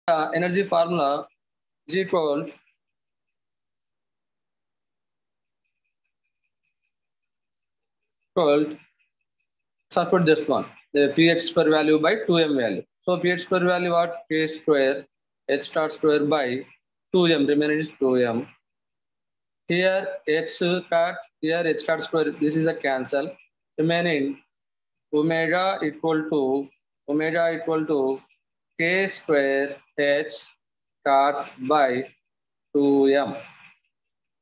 energy formula is equal substitute this one, the px square value by 2m value. So px square value what? K square h star square by 2m, remaining is 2m. Here h cut, here h cut square, this is a cancel. Remaining omega equal to k square h cut by 2m.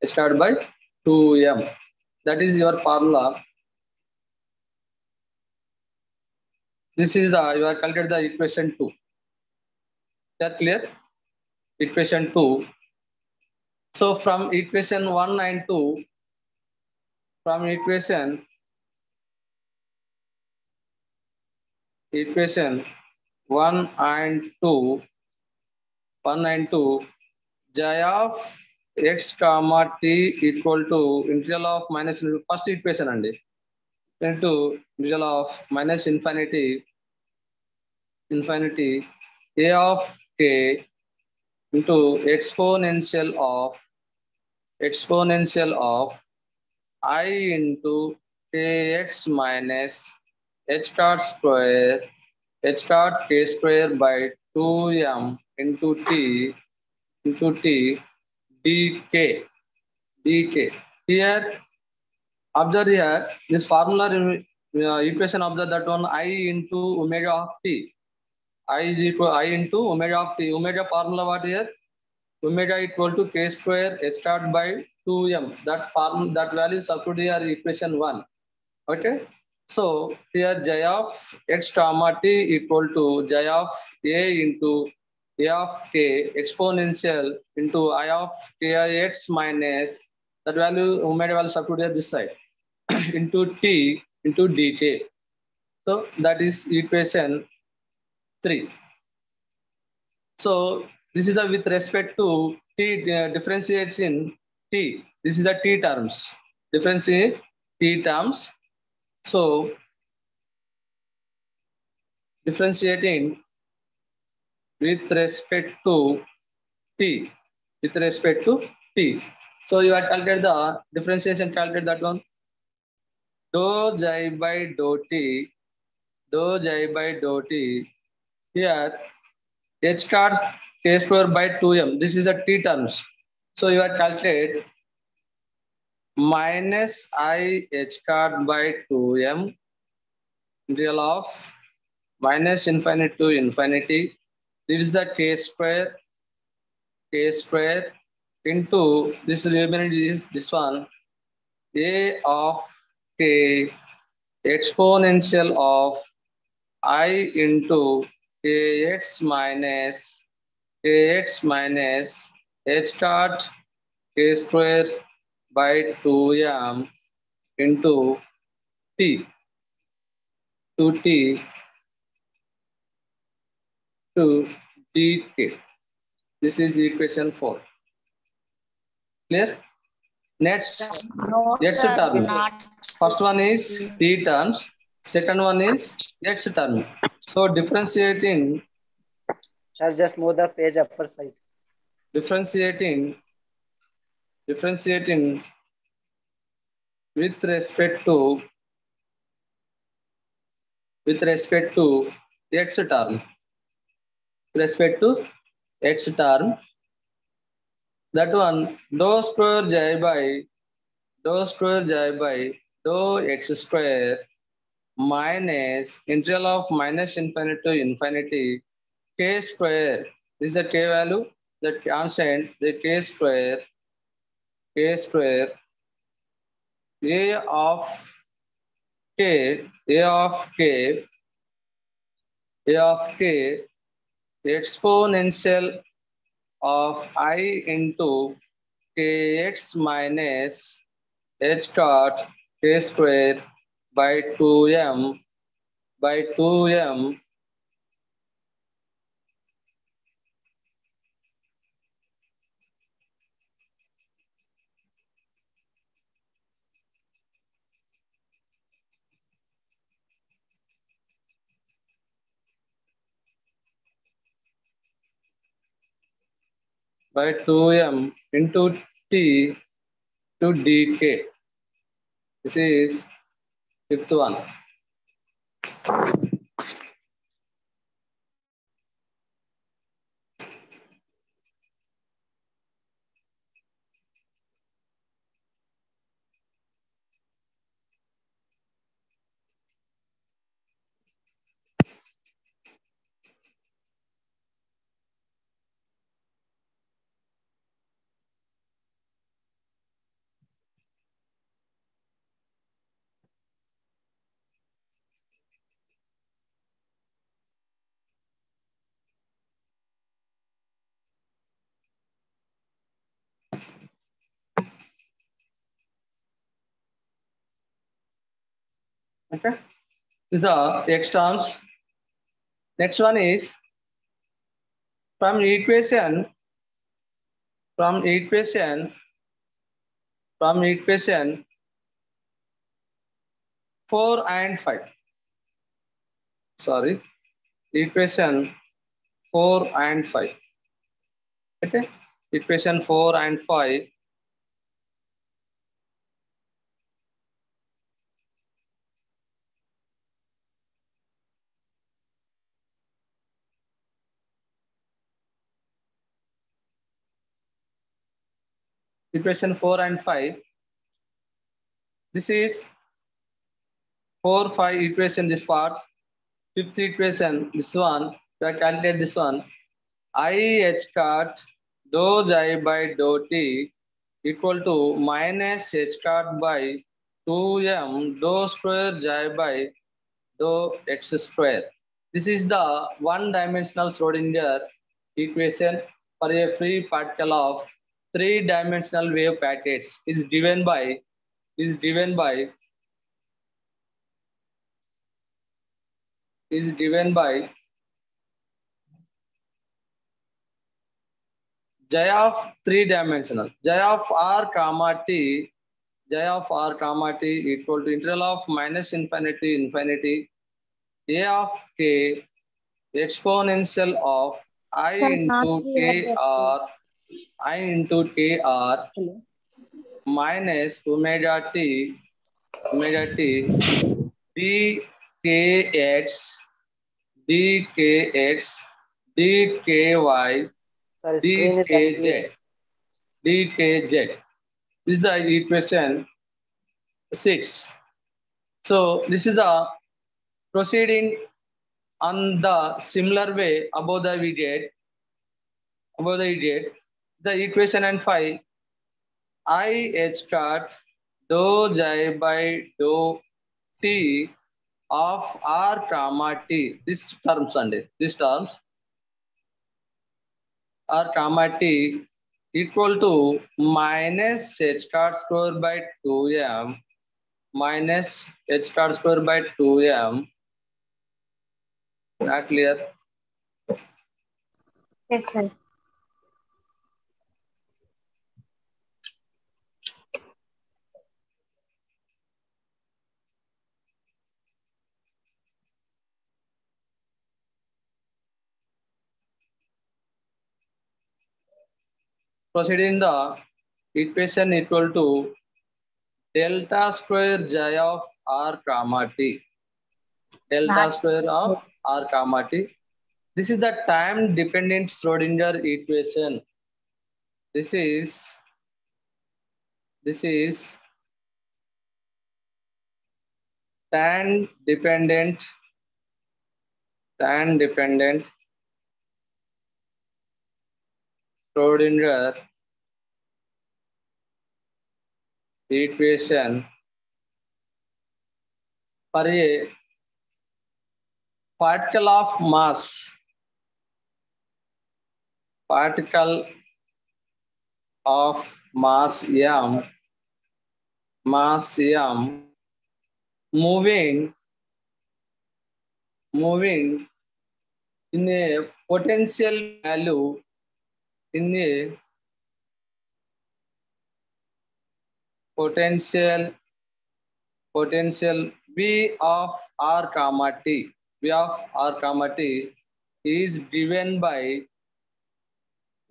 H cut by 2m. That is your formula. This is you have calculated the equation 2. That clear? Equation 2. So from equation 1 and 2, from equation 1 and 2, j of x comma t equal to integral of minus first equation and into integral of minus infinity a of k into exponential of I into kx minus h dot square h dot k square by 2m into t dk. Here observe here this formula equation, observe that one, I into omega of t. I is equal I into omega of t. Omega formula what here? Omega equal to k square h dot by 2m. That value is substituted here equation 1. Okay. So here j of x comma t equal to j of a into a of k exponential into I of kix minus that value omega value substituted here this side into t into dk. So that is equation 3. So this is the with respect to t differentiates in t. This is the t terms. Differentiate t terms. So differentiating with respect to t. So you have calculated the differentiation, calculate that one. Dou j by dou t. Here h cards k square by 2m. This is the t terms. So you have calculated minus I h card by 2m integral of minus infinity to infinity. This is the k square into this remaining is this one, a of k exponential of I into kx minus h dot k square by 2m into t to dk. This is equation 4. Clear? Next, No, x sir, term. not. First one is t terms. Second one is x term. So differentiating Sir, just move the page upper side. Differentiating with respect to x term. That one dou square j by dou x square minus integral of minus infinity to infinity k square. This is the k value, the constant, the k square a of k exponential of I into kx minus h dot k square by 2m by 2m into t to dk. This is fifth one. Okay. These are x terms. Next one is from equation from equation from equation 4 and 5. Sorry, equation 4 and 5. Okay, equation 4 and 5. Equation 4 and 5. This is 4, 5 equation, this part. Fifth equation, this one. That calculate this one. I h cut dou I by dou t equal to minus h cut by 2m dou square I by dou x square. This is the one-dimensional Schrodinger equation for a free particle of three-dimensional wave packets. Is given by is given by J of three-dimensional. J of r comma t equal to integral of minus infinity infinity a of k exponential of I Sir, not into clear k that, sir. r I into k r Hello. minus omega t dkx dkx dky Sir, screen is unclear. dkz dkz. This is the equation 6. So this is the proceeding on the similar way above the idiot. The equation and 5 I h cut dou j by dou t of r comma t. This terms and these terms r comma t equal to minus h cut square by 2m minus h cut square by 2m. Not clear? Yes, sir. Proceeding the equation equal to delta square j of r comma t. Delta Not square clear, of sir. r comma t. This is the time dependent Schrodinger equation. This is time dependent Schrodinger equation for a particle of mass m moving in a potential value in a potential v of r comma t is given by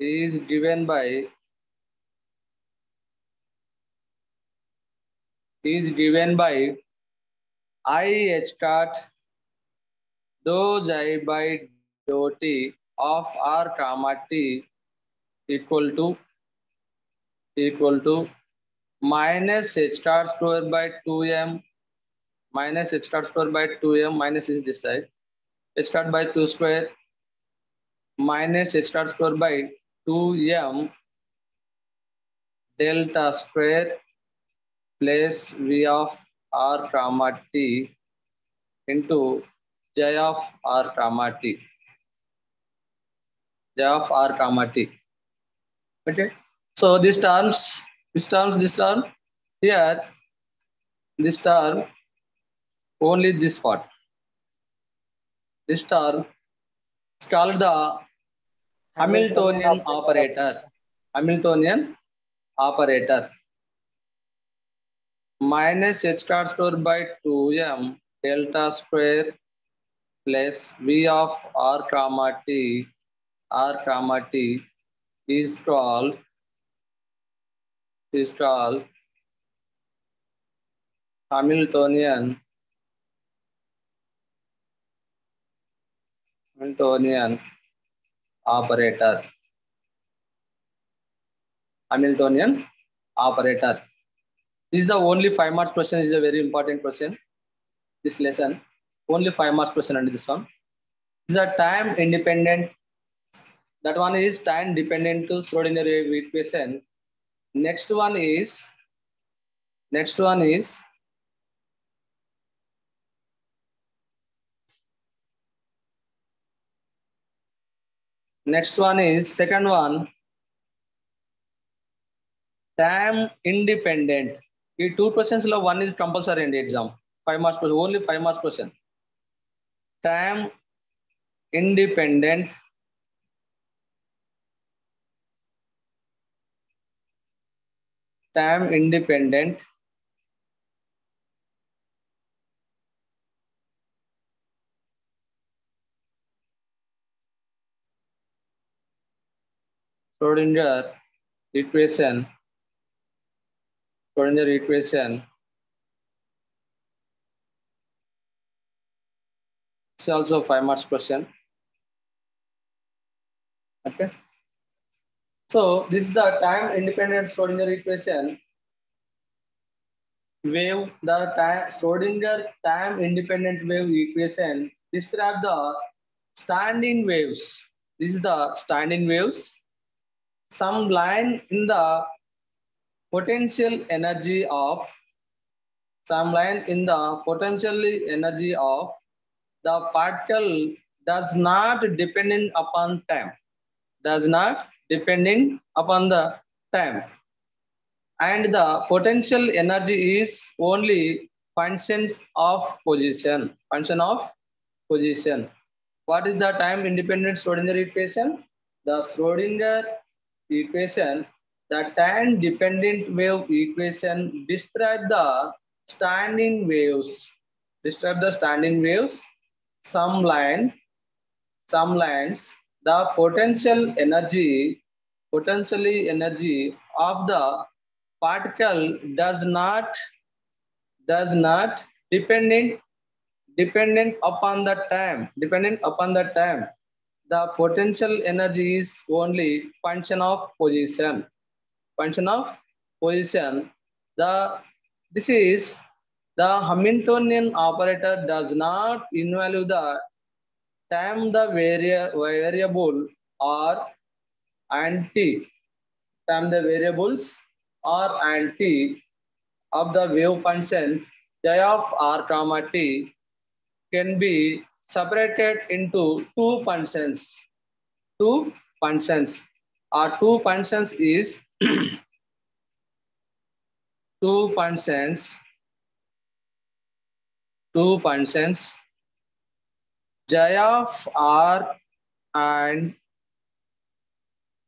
is given by I h cut dou I by dou t of r comma t equal to minus h cut square by 2m minus h cut square by 2m minus is this side h cut by 2 square minus h cut square by 2m delta square plus v of r comma t into j of r comma t. J of r comma t. Okay. So this term here, this term only this part. This term is called the Hamiltonian operator. Hamiltonian operator. Minus h star square by 2m delta square plus v of r comma t is called Hamiltonian operator. Hamiltonian operator. This is the only 5 marks question. Is a very important question. This lesson only 5 marks question under this one. This is a time independent. That one is time dependent to Schrodinger equation. Next one is second one, time independent. These 2 questions one is compulsory in the exam. 5 marks question, only 5 marks question. Time independent Schrodinger equation. It's also 5 marks question. Okay. So this is the time independent Schrodinger equation. Wave, the Schrodinger time independent wave equation describe the standing waves. This is the standing waves. Some line in the potential energy of the particle does not depending upon time. And the potential energy is only function of position. What is the time independent Schrodinger equation? The Schrodinger equation, the time dependent wave equation describe the standing waves. Some lines, the potential energy of the particle does not dependent upon the time. The potential energy is only function of position. This is the Hamiltonian operator does not invalue the time the variable or anti. Time the variables or anti of the wave functions j of r comma t can be separated into two functions. Our two functions is two functions j of r and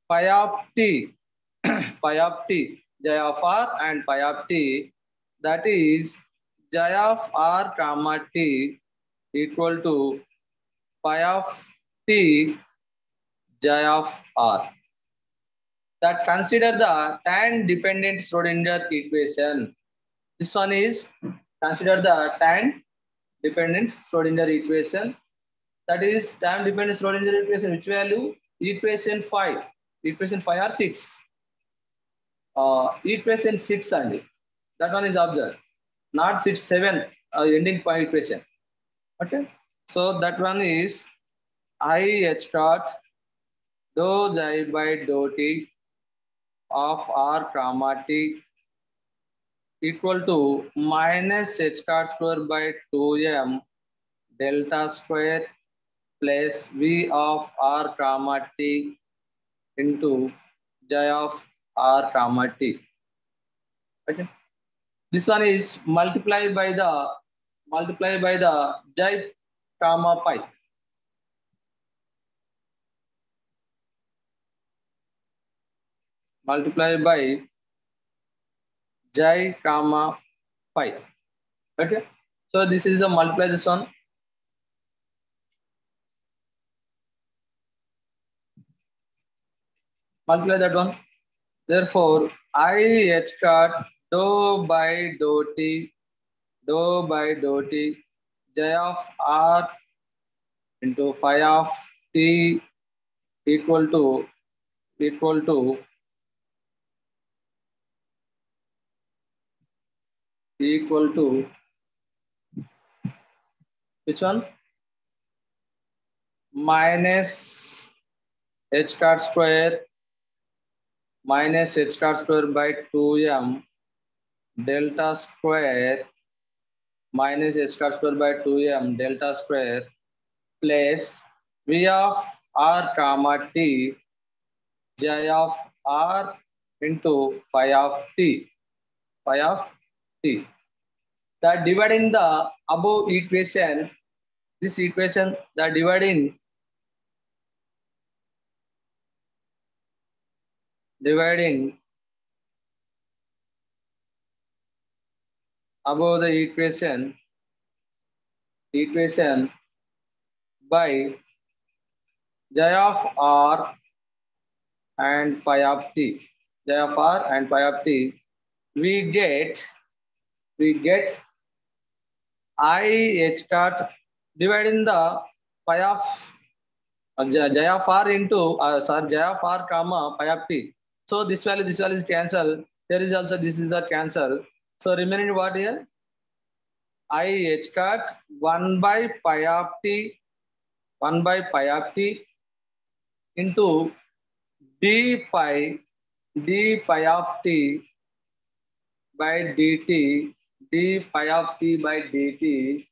phi of t. J of r and phi of t, that is j of r comma t equal to phi of t j of r. that consider the time dependent Schrodinger equation. This one is consider the time dependent Schrodinger equation. That is time dependent Schrodinger equation. Which value? Equation 5. Equation 5 or 6. Equation 6 only. That one is observed. Not 6, 7 ending point equation. Okay. So that one is I h dot dou xi by dou t of r comma t equal to minus h dot square by 2m delta square plus v of r comma t into j of r comma t. Okay. This one is multiplied by the j comma pi. Multiplied by j comma pi. Okay. So this is the multiply this one. Multiply that one. Therefore, I h dot dou by dou t j of r into phi of t equal to equal to equal to which one? Minus h dot square minus h dot square by 2m delta square minus h dot square by 2m delta square plus v of r comma t j of r into phi of t. Phi of t. The dividing the above equation, this equation, the dividing above the equation by j of r and phi of t, j of r and phi of t, we get I h dot dividing the phi of j of r into j of r comma pi of t. So this value is cancelled. Here is also this is a cancel. So remaining what here? I h dot 1 by pi of t into d pi of t by dt d pi of t by dt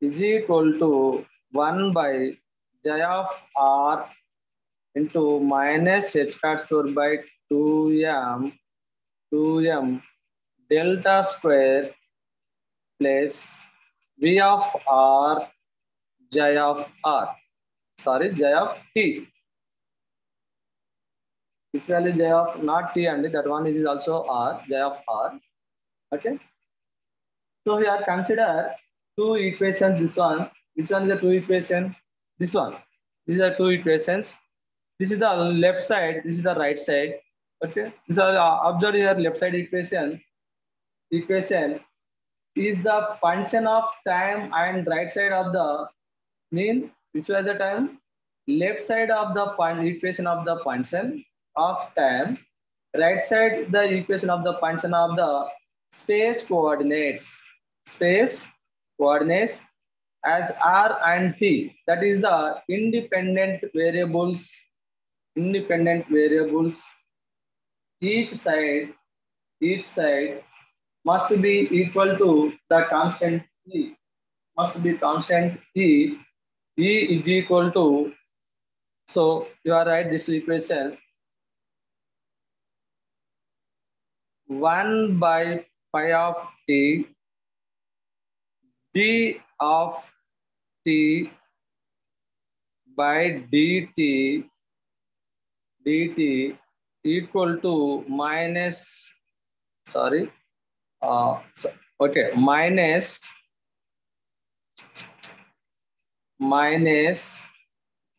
is equal to 1 by j of r into minus h dot square by 2m delta square plus v of r j of r. Sorry, j of t. Which value j of not t and that one is also r, j of r. Okay. So here consider two equations. This one, which one is the two equation? This one. These are two equations. This is the left side. This is the right side. Okay. This is observe here left side equation. Equation is the function of time and right side of the mean. Which was the time? Left side of the equation of the function of time. Right side the equation of the function of the space coordinates. Space coordinates as r and t. That is the independent variables. Each side must be equal to the constant e. Must be constant e. E is equal to. So you are right. This equation 1 by pi of t d of t by dt equal to minus okay minus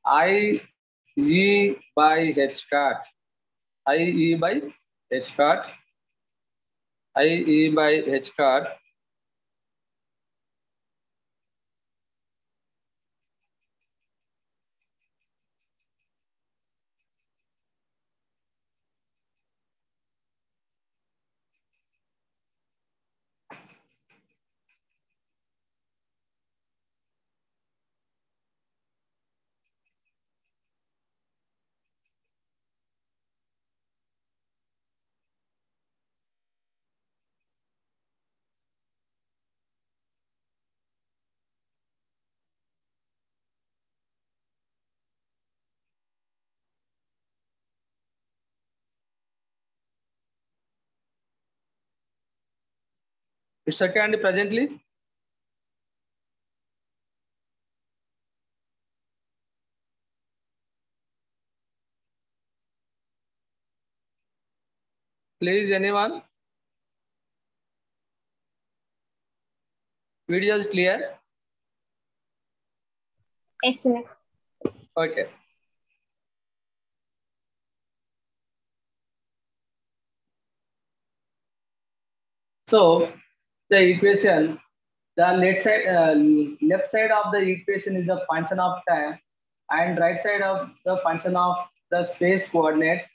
I e by h dot IE by H card, IE by H card it's okay and presently. Please, anyone? Video is clear? Yes, sir. Okay. So the equation, the left side of the equation is the function of time, and right side of the function of the space coordinates.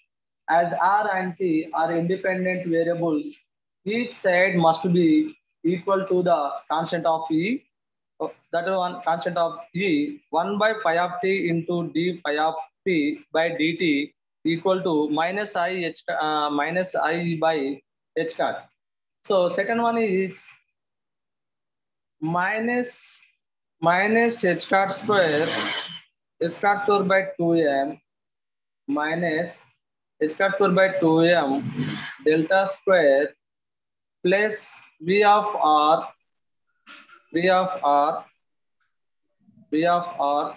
As r and t are independent variables, each side must be equal to the constant of e. That is one constant of e 1 by pi of t into d pi of t by dt equal to minus I by h card. So second one is minus h card square by 2m minus h card square by 2m delta square plus v of r v of r v of r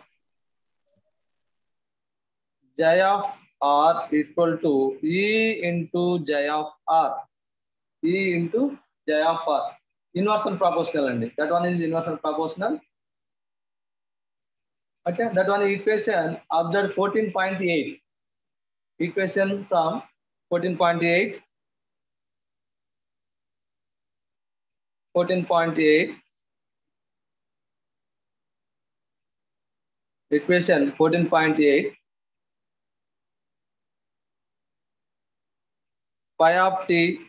j of r equal to e into j of r e into j of r inversal proportional and that one is inversal proportional. Okay, that one equation of the 14.8 equation from 14.8 equation 14.8 pi of t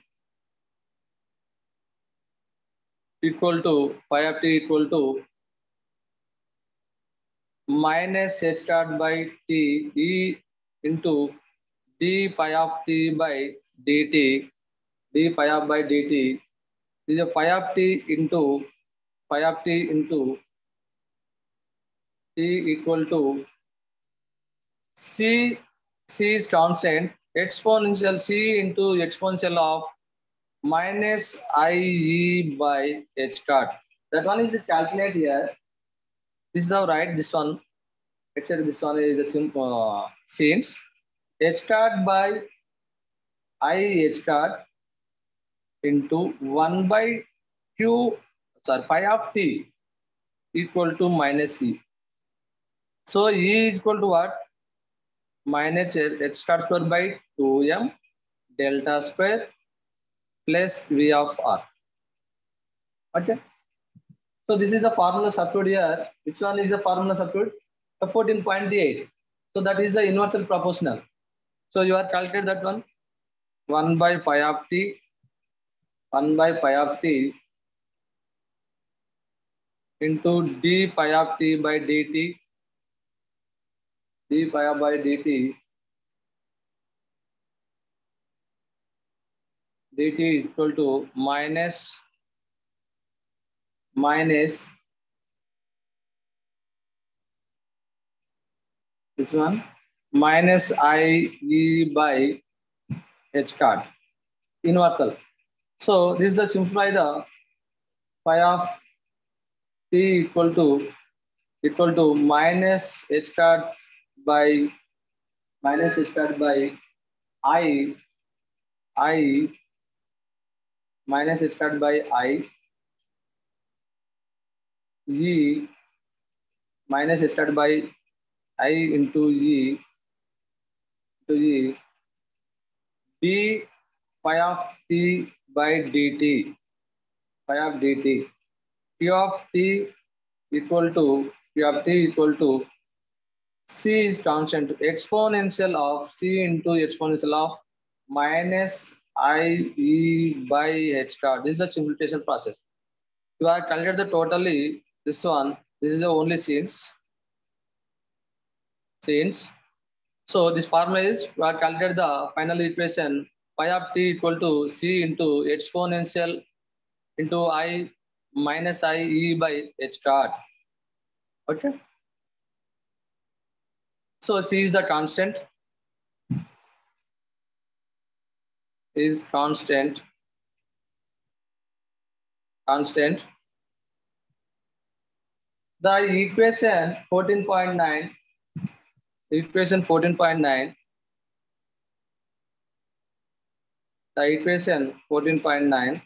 equal to minus h card by t e into d pi of t by dt d pi of by dt is a pi of t into t equal to c is constant exponential c into exponential of minus IE by h card. That one is calculate here. This is the right. This one. Actually, this one is a simple since h card by I h card into 1 by q pi of t equal to minus c. So E is equal to what? Minus h card square by 2m delta square plus v of r. Okay. So this is the formula substitute here. Which one is the formula substitute? The 14.8. So that is the inversal proportional. So you are calculate that one. 1 by pi of t into d pi of t by dt dt is equal to minus this one minus I e by h card inversal. So this is the simplify the pi of t equal to minus h card by I minus h card by I e minus h card by I into e d phi of t by dt. Phi of dt. P of t equal to c is constant. Exponential of c into exponential of minus I e by h star. This is a simplification process. You are calculate the totally this one. This is the only scenes. So this formula is we are calculate the final equation phi of t equal to c into exponential into I minus I e by h star. Okay. So c is the constant. Is constant. The equation 14.9. Equation 14.9. The equation 14.9.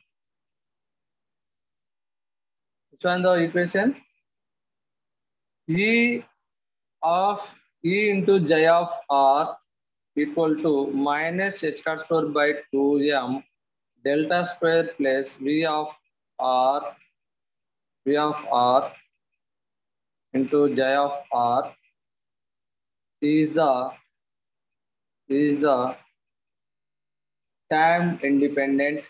Which one the equation? E of E into J of R equal to minus h star square by 2m delta square plus R V of R into J of R is the time independent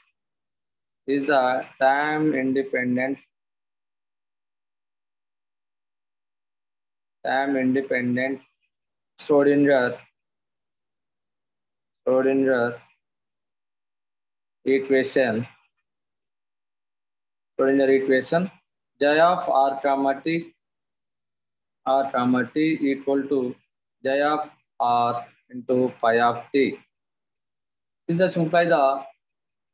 Schrodinger equation. J of R comma T equal to J of R into phi of T. This just implies the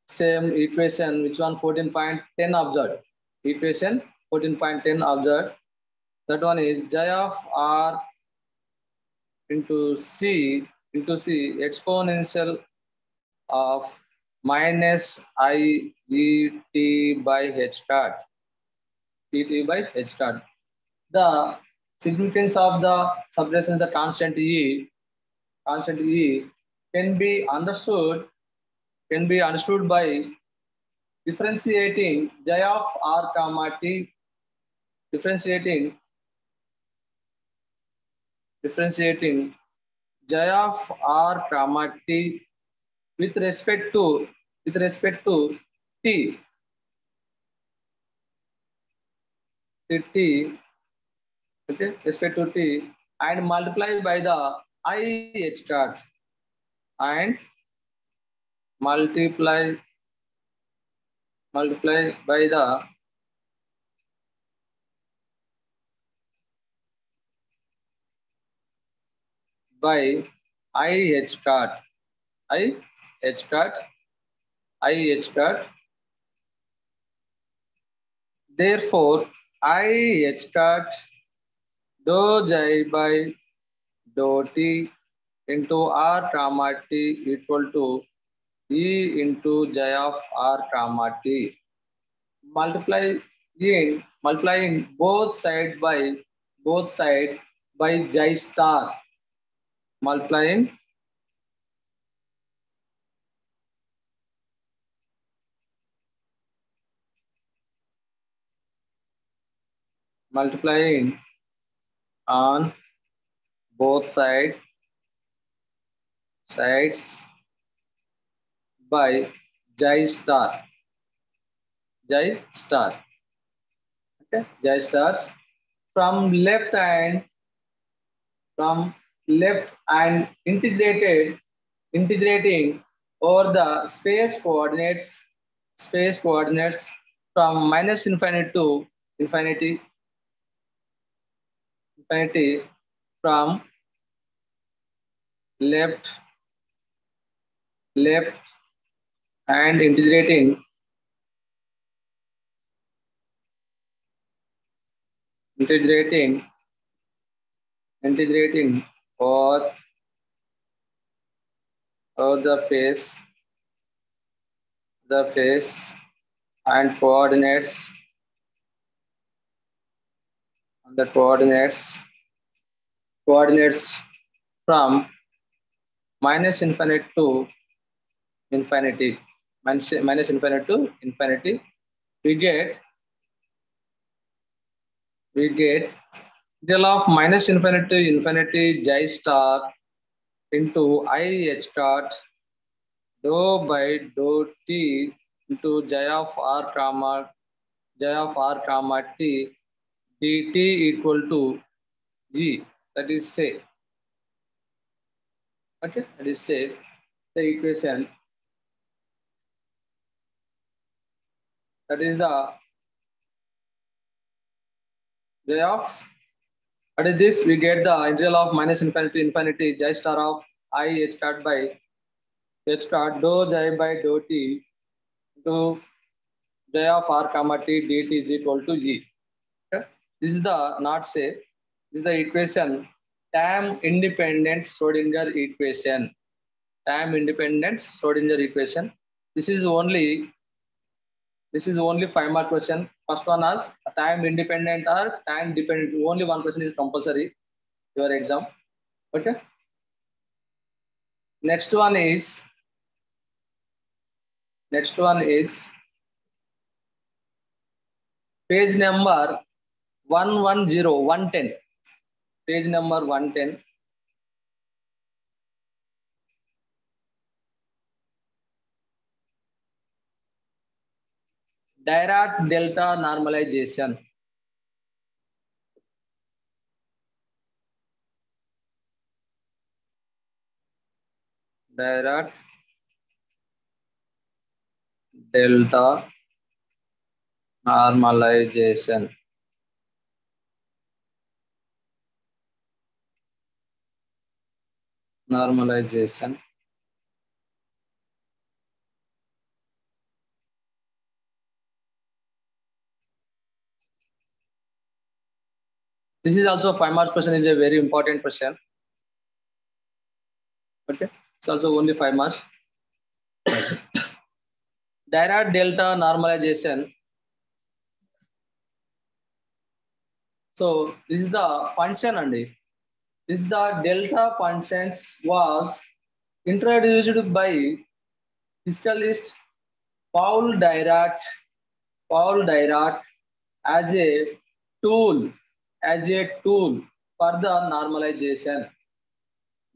same equation which one 14.10 observed. Equation 14.10 observed. That one is J of R into C exponential of minus I G T by H star. T by H star. The significance of the subtraction the constant E can be understood by differentiating J of R comma T differentiating J of R comma T with respect to T okay, respect to T and multiply by the I H star and multiply by the by I H star I H star. Therefore, I H star dou J by dou T into R comma T equal to E into J of R comma T. Multiplying both sides by J star. Multiplying on both sides by J star. Okay, J stars from left and integrating over the space coordinates from minus infinity to infinity from left and integrating or the face and coordinates from minus infinite to infinity, minus infinity to infinity, we get integral of minus infinity to infinity j star into I h dot dou by dou t into j of r comma t dt equal to g. That is say. Okay, that is say the equation. That is the j of. What is this? We get the integral of minus infinity to infinity j star of I h dot by h dot dou j by dou t into j of r comma t dt is equal to g. Okay? This is the not say. This is the equation time independent Schrodinger equation. Time independent Schrodinger equation. This is only 5 mark question. First one has time independent or time dependent. Only one question is compulsory. Your exam. Okay. Next one is page number 110. Page number 110. Dirac delta normalization. Dirac delta normalization. Normalization. This is also 5 marks question, is a very important question. Okay, it's also only 5 marks. Dirac delta normalization. So this is the function only. This is the delta functions was introduced by physicist Paul Dirac as a tool for the normalization.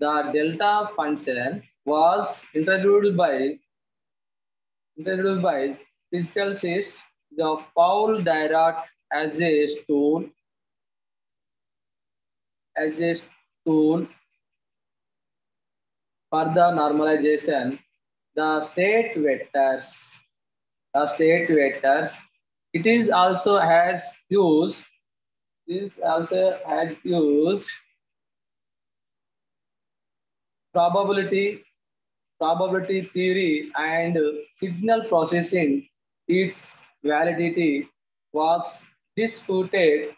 The delta function was introduced by physicist the Paul Dirac as a tool for the normalization. The state vectors. It is also has used. This also has used probability theory and signal processing. Its validity was disputed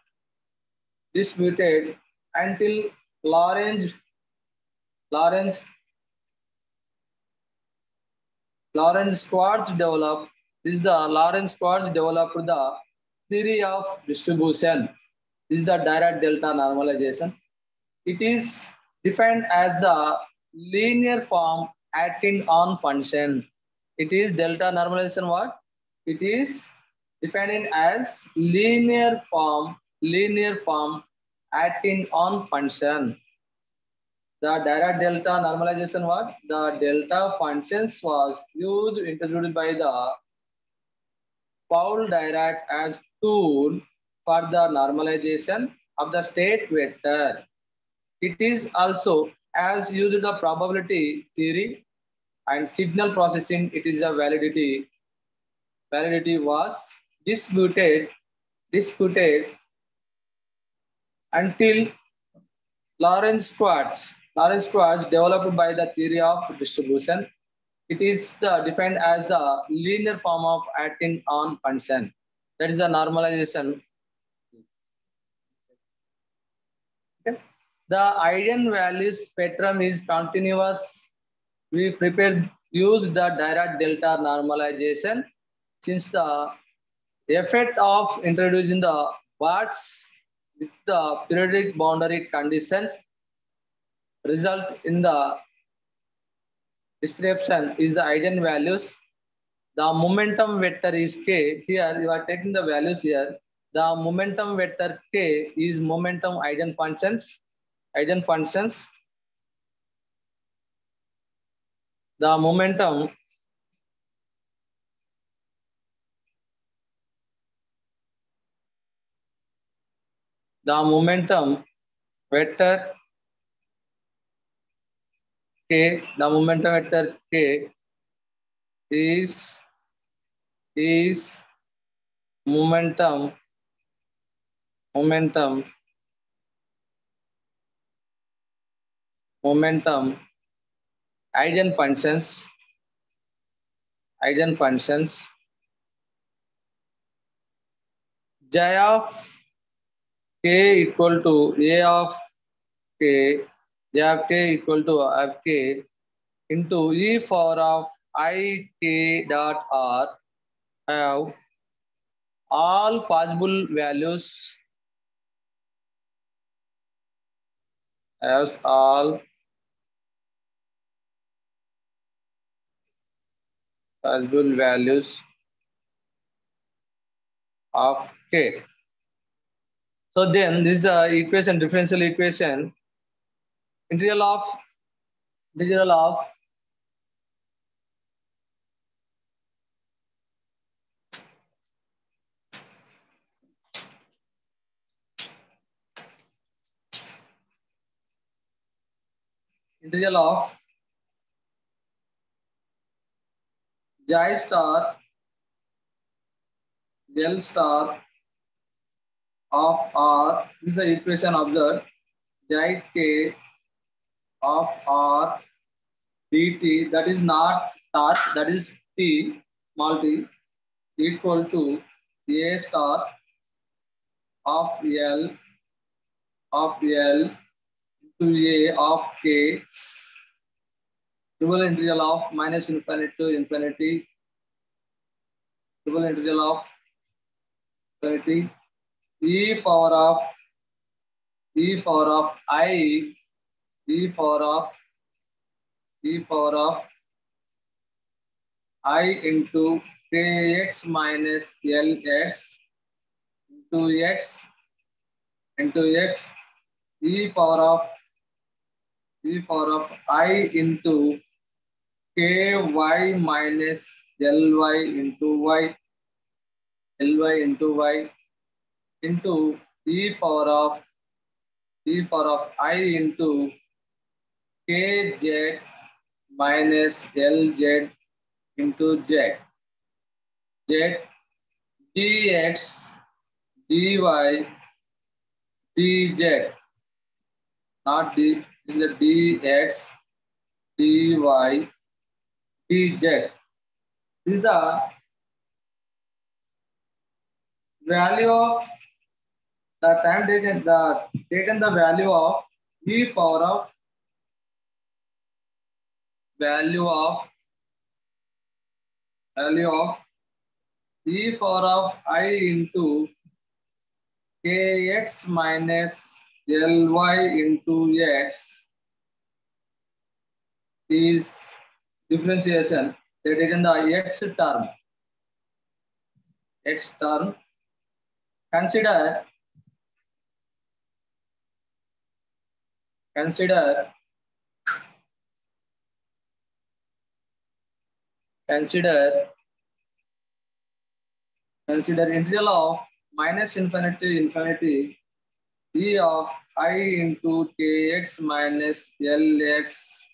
until Lawrence Schwartz developed. This is the Lawrence Schwartz developed the theory of distribution. This is the Dirac delta normalization. It is defined as the linear form acting on function. It is delta normalization what? It is defined as linear form acting on function. The Dirac delta normalization what? The delta functions was introduced by the Paul Dirac as tool for the normalization of the state vector. It is also as used the probability theory and signal processing. It is a validity was disputed until Lawrence Schwartz developed by the theory of distribution. It is defined as the linear form of acting on function. That is a normalization. Okay. The eigenvalues spectrum is continuous. We use the Dirac delta normalization since the effect of introducing the parts with the periodic boundary conditions result in the distribution is the eigenvalues. The momentum vector is k. Here you are taking the values here. The momentum vector k is momentum eigenfunctions. Eigenfunctions. The momentum vector k. The momentum vector k is momentum eigenfunctions j of k equal to a of k, j of k equal to f k into e power of I k dot r have all possible values, has all possible values of k. So then this is a equation, differential equation, integral of integral of integral of j star L star of r. This is the equation of the j k of r dt, that is not torque, that is t, small t, equal to a star of L to a of k, double integral of minus infinity to infinity, double integral of infinity, e power of I, e power of I into kx minus lx into x, e power of I into ky minus ly into y, into e power of I into kz minus lz into z dx dy dz, not d, this is the dx dy dz. This is the value of the time taken, the value of e power of value of e power of I into kx minus ly into x is differentiation. They taken the x term. Consider integral of minus infinity to infinity e of I into kx minus lx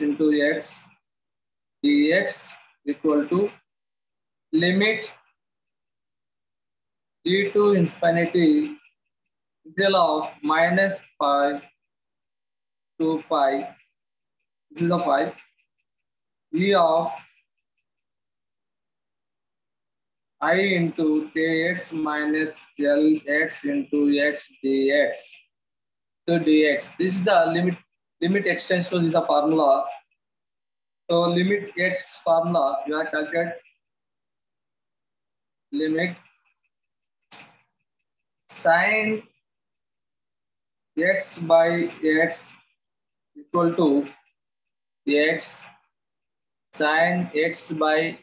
into x dx equal to limit g to infinity integral of minus pi to pi. This is the pi e of I into kx minus lx into x dx to dx. This is the limit extends to, this is a formula. So limit x formula, you are calculate limit sine x by x equal to x sin x by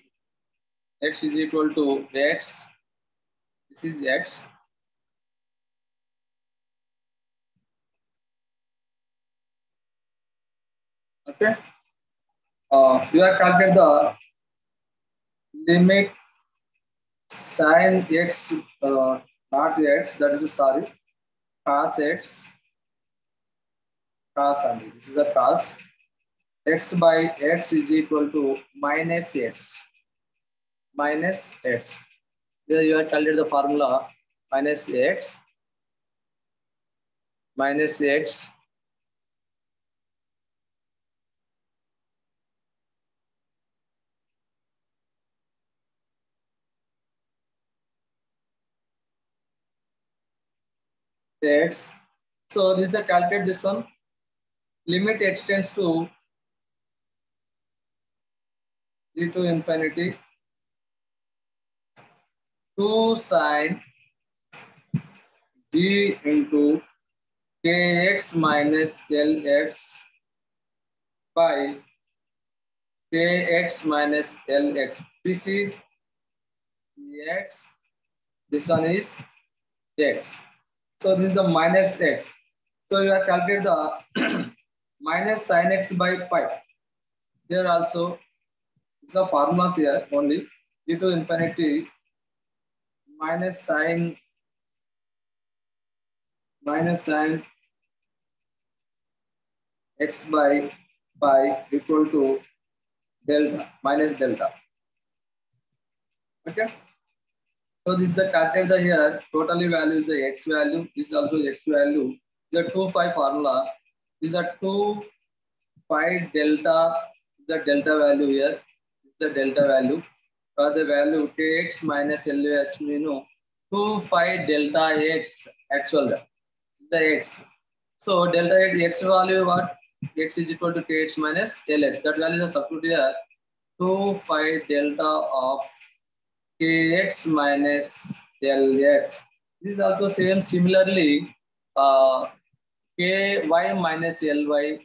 x is equal to x. This is x. Okay. You are calculate the limit sin x, not x. That is sorry, cos x, cos only. This is a cos. X by x is equal to minus x. Minus x. Here you are calculated the formula minus x. Minus x. X. So this is a calculate this one. Limit extends to e to infinity 2 sin g into kx minus lx by kx minus lx. This is x. This one is x. So this is the minus x. So you have calculated the minus sin x by pi. Here also it's a formulas here only e to infinity minus sin x by pi equal to delta minus delta. Okay. So this is the calculator here. Totally value is the x value. This is also x value. The 2 pi formula is a 2 pi delta. The delta value here is the delta value. For the value kx minus LH, we know 2 pi delta x actual is the x. So delta x value what? X is equal to kx minus LH. That value is a substitute here. 2 pi delta of kx minus lx. This is also same similarly ky minus ly.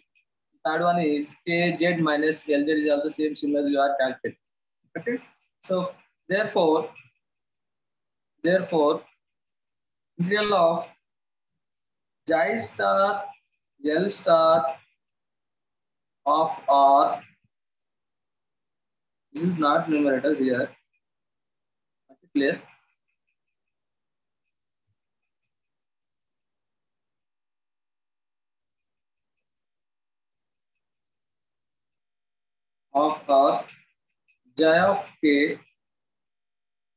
Third one is kz minus lz is also same similarly you are calculated. Okay. So therefore integral of J star L star of R. This is not numerator here. Okay, clear? Of R, J of K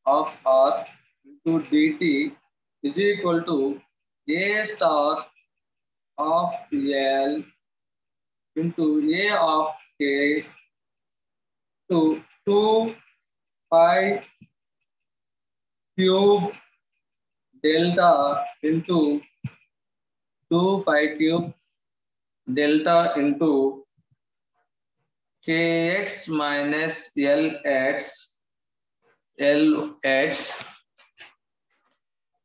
of R into dt is equal to A star of L into A of K to 2 pi cube delta into 2 pi cube delta into kx minus lx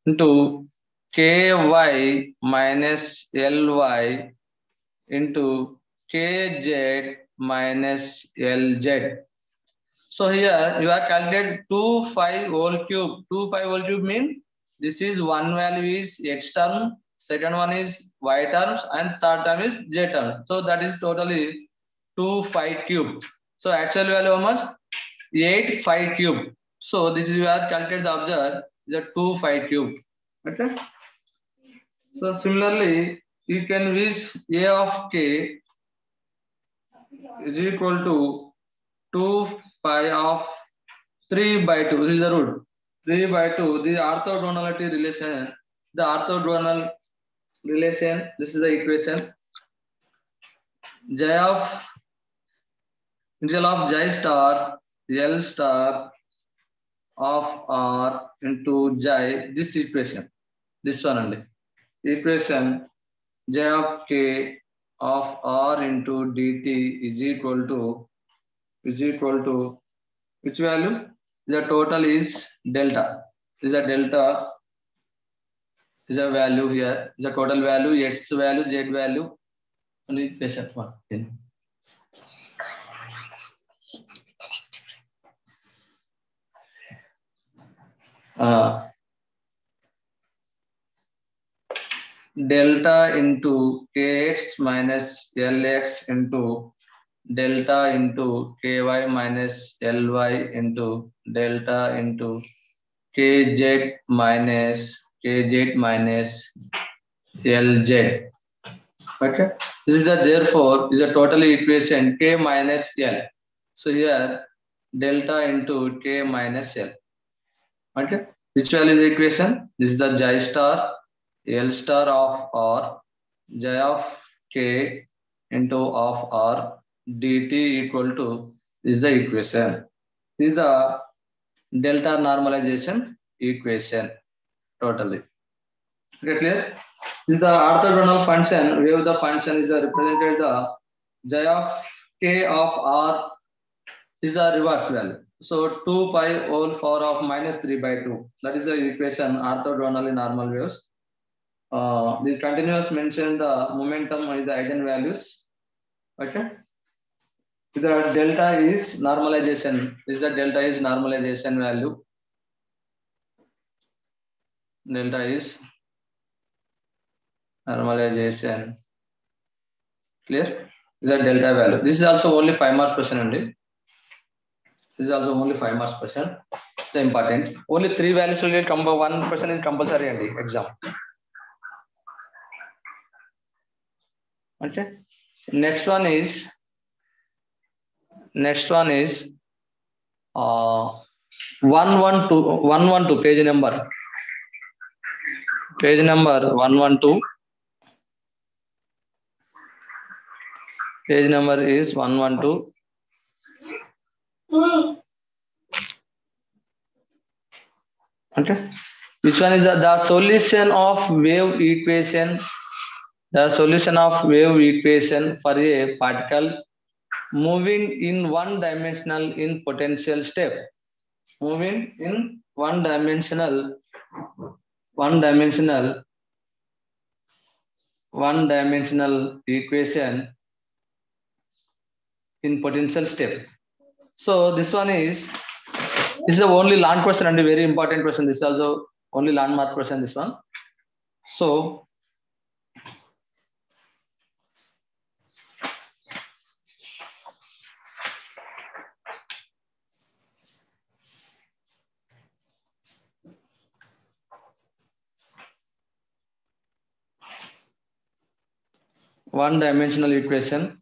into ky minus ly into kz minus lz. So here you are calculated 2 5 whole cube. 2 5 whole cube mean this is one value is x term, second one is y terms, and third term is j term. So that is totally 2 5 cube. So actual value how much? 8 5 cube. So this is you are calculated the observe the 2 5 cube. Okay. So similarly you can use a of k is equal to 2 pi of 3 by 2. This is the root. 3 by 2. The orthogonality relation. The orthogonal relation. This is the equation. J of integral of J star L star of R into J. This equation. This one only. Equation J of K of R into dt is equal to which value? The total is delta. This is a delta is a value here. Is a total value, x value, z value. equation 1. Delta into kx minus lx into delta into ky minus ly into delta into kz minus lz. Okay, this is a therefore is a total equation k minus l. So here delta into k minus l. Okay, which value is the equation? This is the J star L star of R, J of K into of R dt equal to, this is the equation. This is the delta normalization equation totally. Okay, clear? This is the orthogonal function where the function is represented the J of K of R is a reverse value. So 2 pi whole power of minus 3 by 2. That is the equation orthogonally normal waves. The continuous mention the momentum is the eigenvalues. Okay. The delta is normalization. This the delta is normalization value. Delta is normalization. Clear? This is a delta value. This is also only 5 marks question only. This is also only 5 marks question. It's important. Only 3 values will get come. 1 question is compulsory in the exam. Okay. Next one is 112 page number 112. Page number is 112. Okay. Which one is the solution of wave equation? The solution of wave equation for a particle moving in one dimensional in potential step. Moving in one dimensional equation in potential step. So this one is the only land question and a very important question. This is also only landmark question. This one. So one dimensional equation.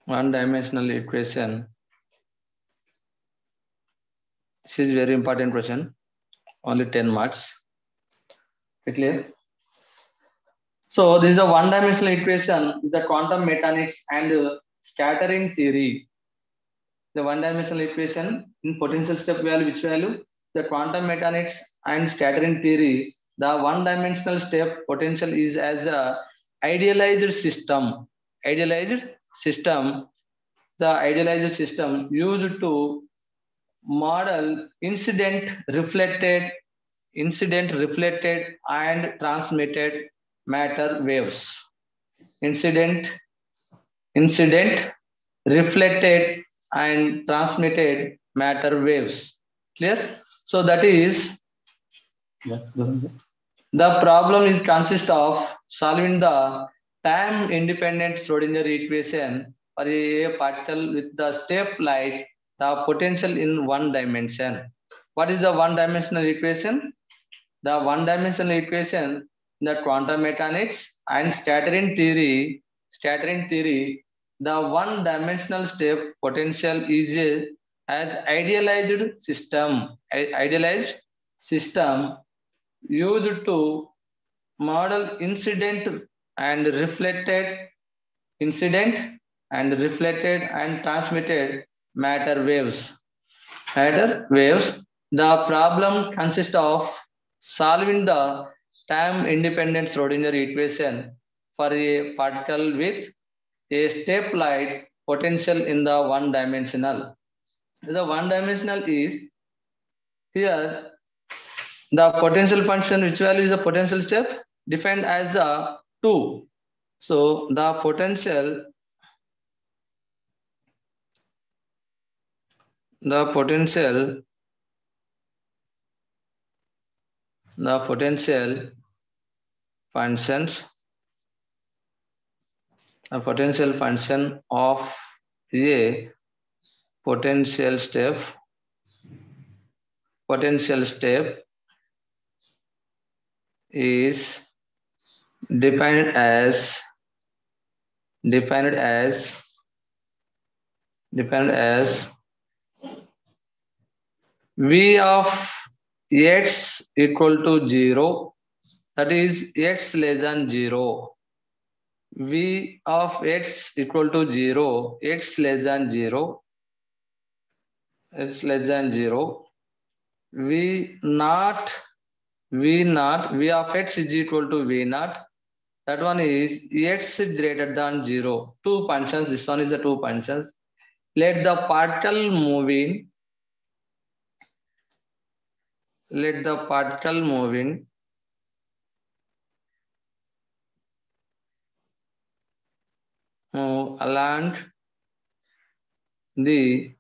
One dimensional equation. This is very important question. Only 10 marks. Clear? So this is a one dimensional equation with the quantum mechanics and scattering theory. The one dimensional equation in potential step value, which value? The quantum mechanics and scattering theory. The one dimensional step potential is as a idealized system. The idealized system used to model incident reflected and transmitted matter waves. Incident reflected and transmitted matter waves. Clear? So that is the problem is consist of solving the time independent Schrodinger equation for a particle with the step like the potential in one dimension. What is the one dimensional equation? The one dimensional equation in the quantum mechanics and scattering theory, the one dimensional step potential is as idealized system used to model incident and reflected and transmitted matter waves. The problem consists of solving the time independent Schrodinger equation for a particle with a step light potential in the one dimensional. The one dimensional is here the potential function, which value is the potential step defined as a 2. So the potential functions a potential function of a potential step is defined as v of x equal to 0, that is x less than 0. V of x equal to 0, x less than 0, v naught, v of x is equal to v naught. That one is x greater than 0. Two functions, this one is the two functions. Let the particle moving along the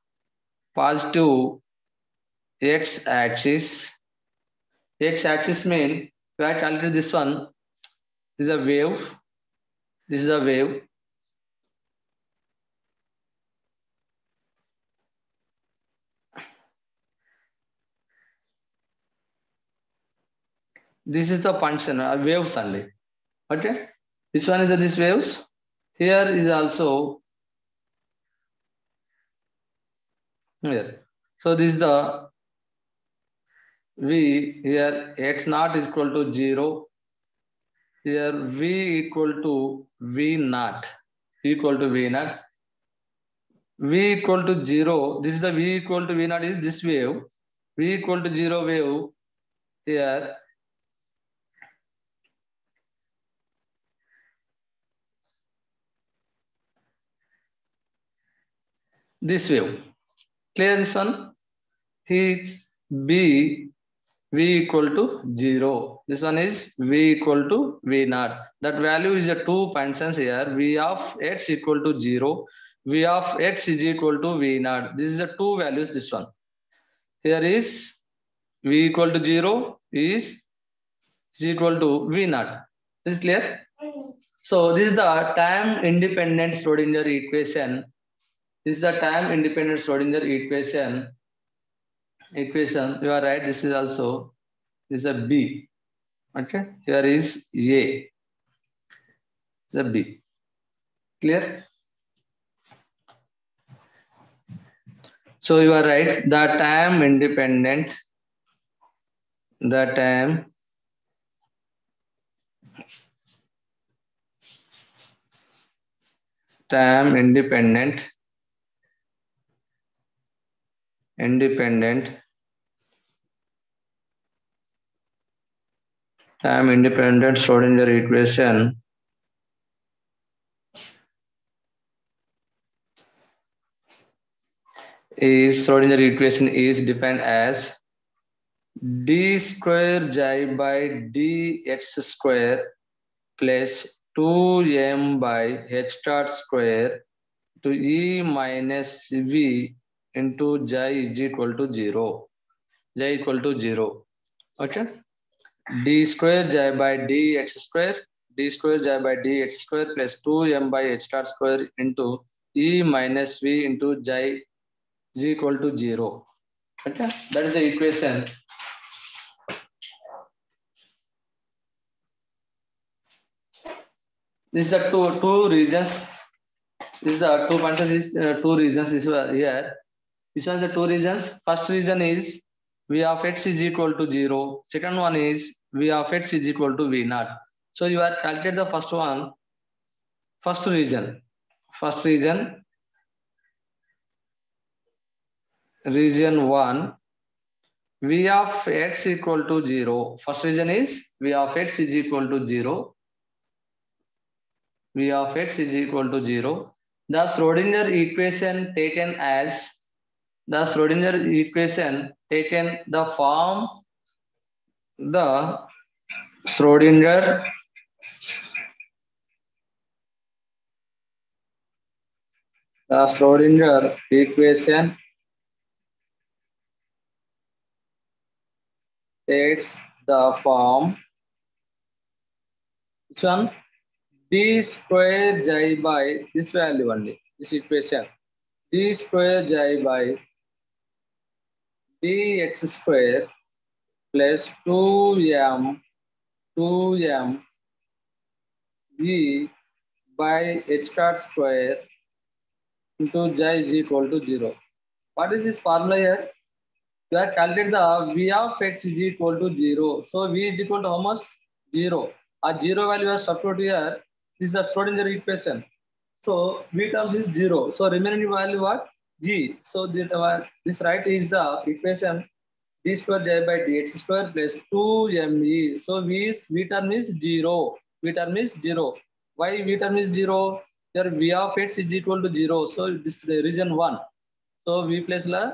positive x-axis. X-axis means we have calculated this one. This is a wave. This is a wave. This is the function, waves only. Okay. Which one is this waves? Here is also here. So this is the v here x naught is equal to 0. Here v equal to v naught. V equal to 0. This is the v equal to v naught is this wave. V equal to 0 wave here. This wave. Clear this one? His v equal to 0. This one is v equal to v naught. That value is the two functions here. V of x equal to 0. V of x is equal to v naught. This is the two values, this one. Here is v equal to 0 is equal to v naught. Is it clear? So this is the time independent Schrodinger equation. This is the time independent Schrodinger equation. You are right. This is also, this is a B. Okay. Here is A. It's a B. Clear? So you are right. The time independent Schrodinger equation is defined as d square j by dx square plus 2m by h dot square to e minus v into j is equal to 0. Okay. D square j by dx square plus 2m by h dot square into e minus v into j is equal to 0. Okay. That is the equation. This is the two regions. This is the two functions. Two regions is here. Which are the two regions? First region is v of x is equal to 0. Second one is v of x is equal to v naught. So you are calculate the first one. First region. Region 1. V of x equal to 0. First region is v of x is equal to 0. V of x is equal to 0. The Schrodinger equation taken as the Schrodinger equation taken the form the Schrodinger equation takes the form which one d square j by this value only this equation d square j by dx square plus 2m g by h cat square into j is equal to 0. What is this formula here? We are calculating the v of x is equal to 0. So v is equal to how much? 0. A 0 value is substituted here. This is the Schrodinger equation. So v terms is 0. So remaining value what? G. So this right is the equation d square j by dx square plus 2me. So v term is 0. V term is 0. Why v term is 0? Here v of x is equal to 0. So this region 1. So v plus la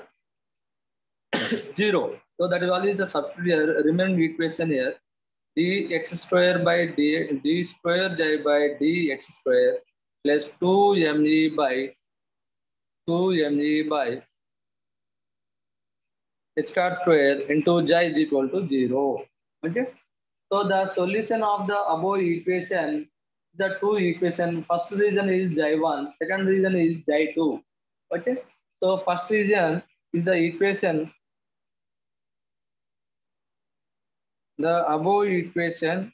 0. So that is all is the substitute here. Remaining equation here. Dx square by d square j by dx square plus 2me by h cat square into j is equal to 0. Okay. So the solution of the above equation, the two equation, first reason is j1, second reason is j2. Okay. So first reason is the equation, the above equation,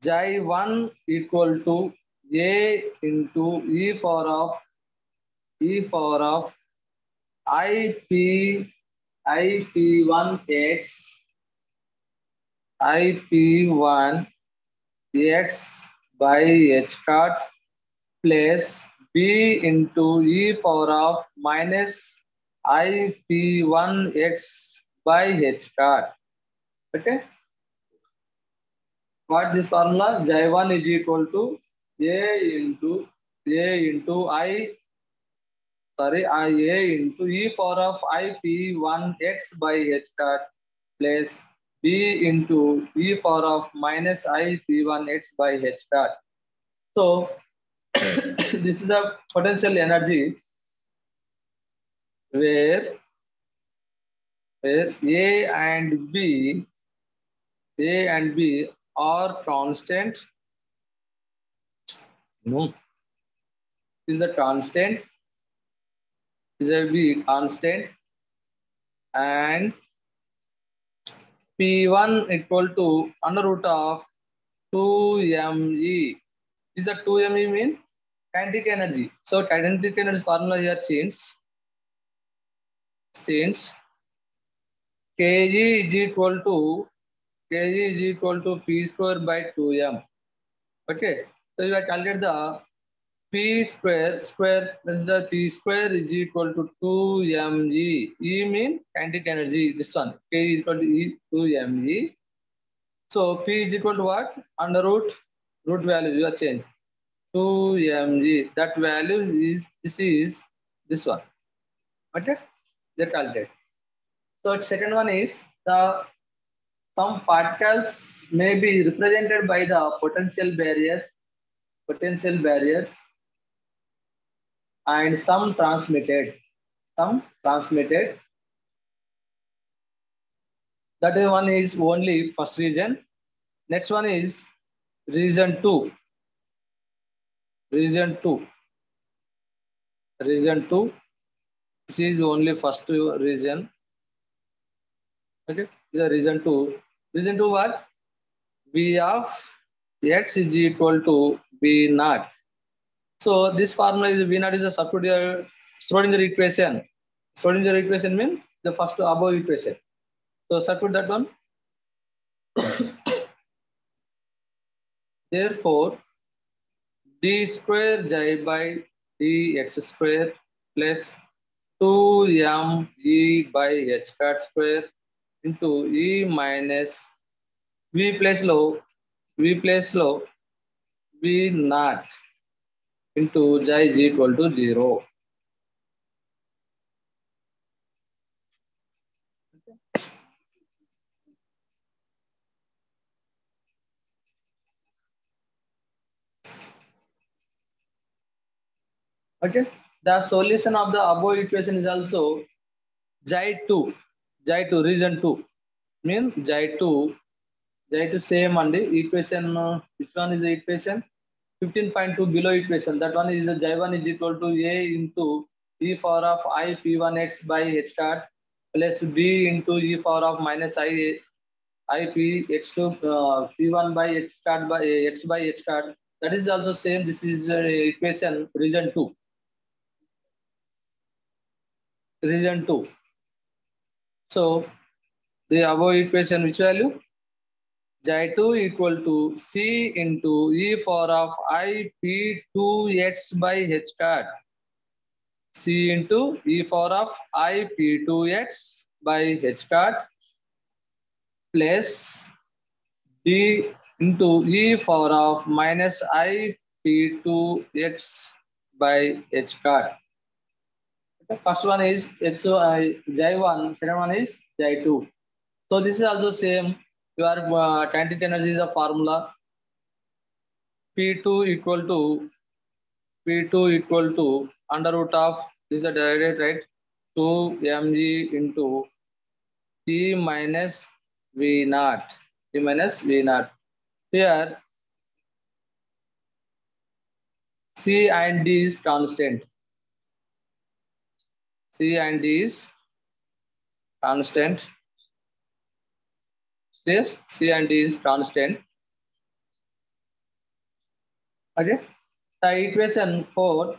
j1 equal to a into e power of ip1x by h cat plus b into e power of minus ip1x by h cat. Okay. What this formula? J1 is equal to a into a into e power of ip1x by h cat plus b into e power of minus ip1x by h cat. So this is the potential energy where A and B are constant. No, is a constant. Is a B constant and P1 equal to under root of 2me. Is the 2me mean kinetic energy? So kinetic energy formula here since kg is equal to p square by 2m. Okay, so you have calculated the p square that is the p square is equal to 2me. E mean kinetic energy. This one k is equal to e 2me. So p is equal to what? Under root value you have changed 2mg. That value is this one. Okay, they calculate. So second one is the some particles may be represented by the potential barriers, and some transmitted. That is one is only first region. Next one is region 2. Region 2. This is only first region. Okay, this is region 2. Region 2 what? V of x is equal to V naught. So this formula is V naught is a substitute Schrodinger equation. Schrodinger equation means the first above equation. So substitute that one. Therefore, d square j by dx square plus 2me by h cat square into e minus v plus low v naught into j is equal to 0. Okay. The solution of the above equation is also j2. j2 region 2 means j2 same and equation which one is the equation 15.2 below equation, that one is the j1 is equal to a into e power of I p1x by h star plus b into e power of minus I p x2 p1 by h star by x by h star. That is also same. This is equation region 2. Region 2. So the above equation which value? j2 equal to c into e power of I p2x by h star. C into e power of I p2x by h dot plus d into e power of minus I p2x by h dot. The first one is j1, second one is j2. So this is also same. Your kinetic energy is a formula. P2 equal to under root of, this is a direct, right? 2mg into T minus V naught. T minus V naught. Here, C and D is constant. C and D is constant. Here, C and D is constant. Okay. The equation 4,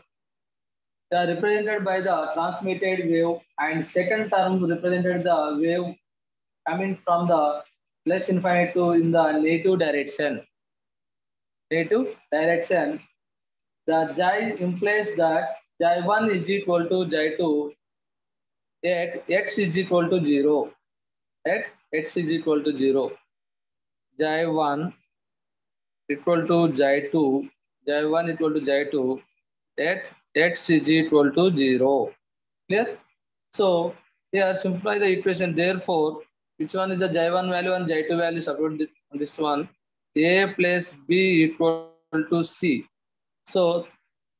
they are represented by the transmitted wave, and second term represented the wave coming from the plus infinite to in the negative direction. Negative direction. The J implies that J1 is equal to J2 at x is equal to 0. At x is equal to 0. J1 equal to J2. J1 equal to J2 at x is equal to 0. Clear? So here simplify the equation. Therefore, which one is the J1 value and J2 value? Substitute this one. A plus B equal to C. So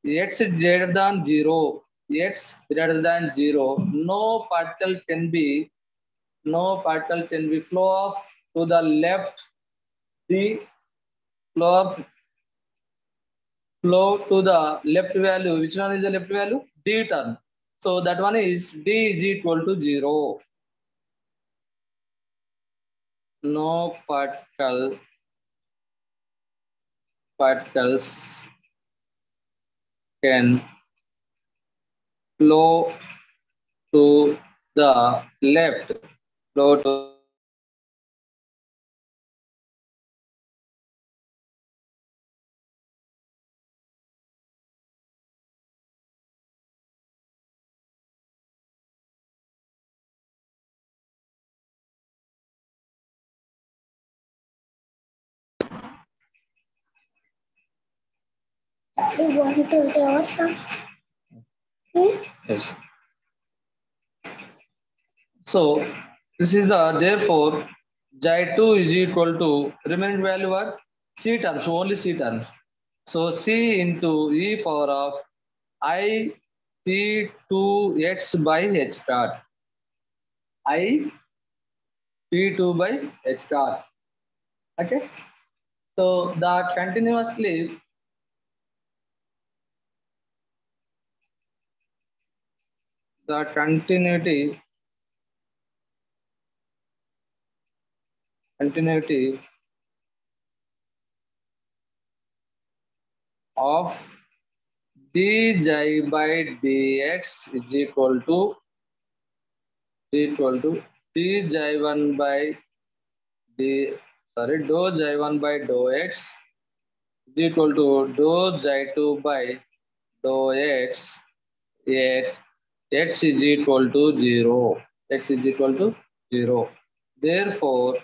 x is greater than 0. X greater than 0. No particle can be flow off to the left. The flow to the left value. Which one is the left value? D term. So that one is D is equal to 0. No particles can flow to the left. Flow to yes. So this is therefore J2 is equal to remaining value what? C terms, so only C terms. So C into e power of I P2x by h dot. I P2 by h dot. Okay. So the continuity of dj by dx is equal to dj1 by dou j1 by dou x is equal to dou j2 by dou x at x is equal to 0. X is equal to 0. Therefore,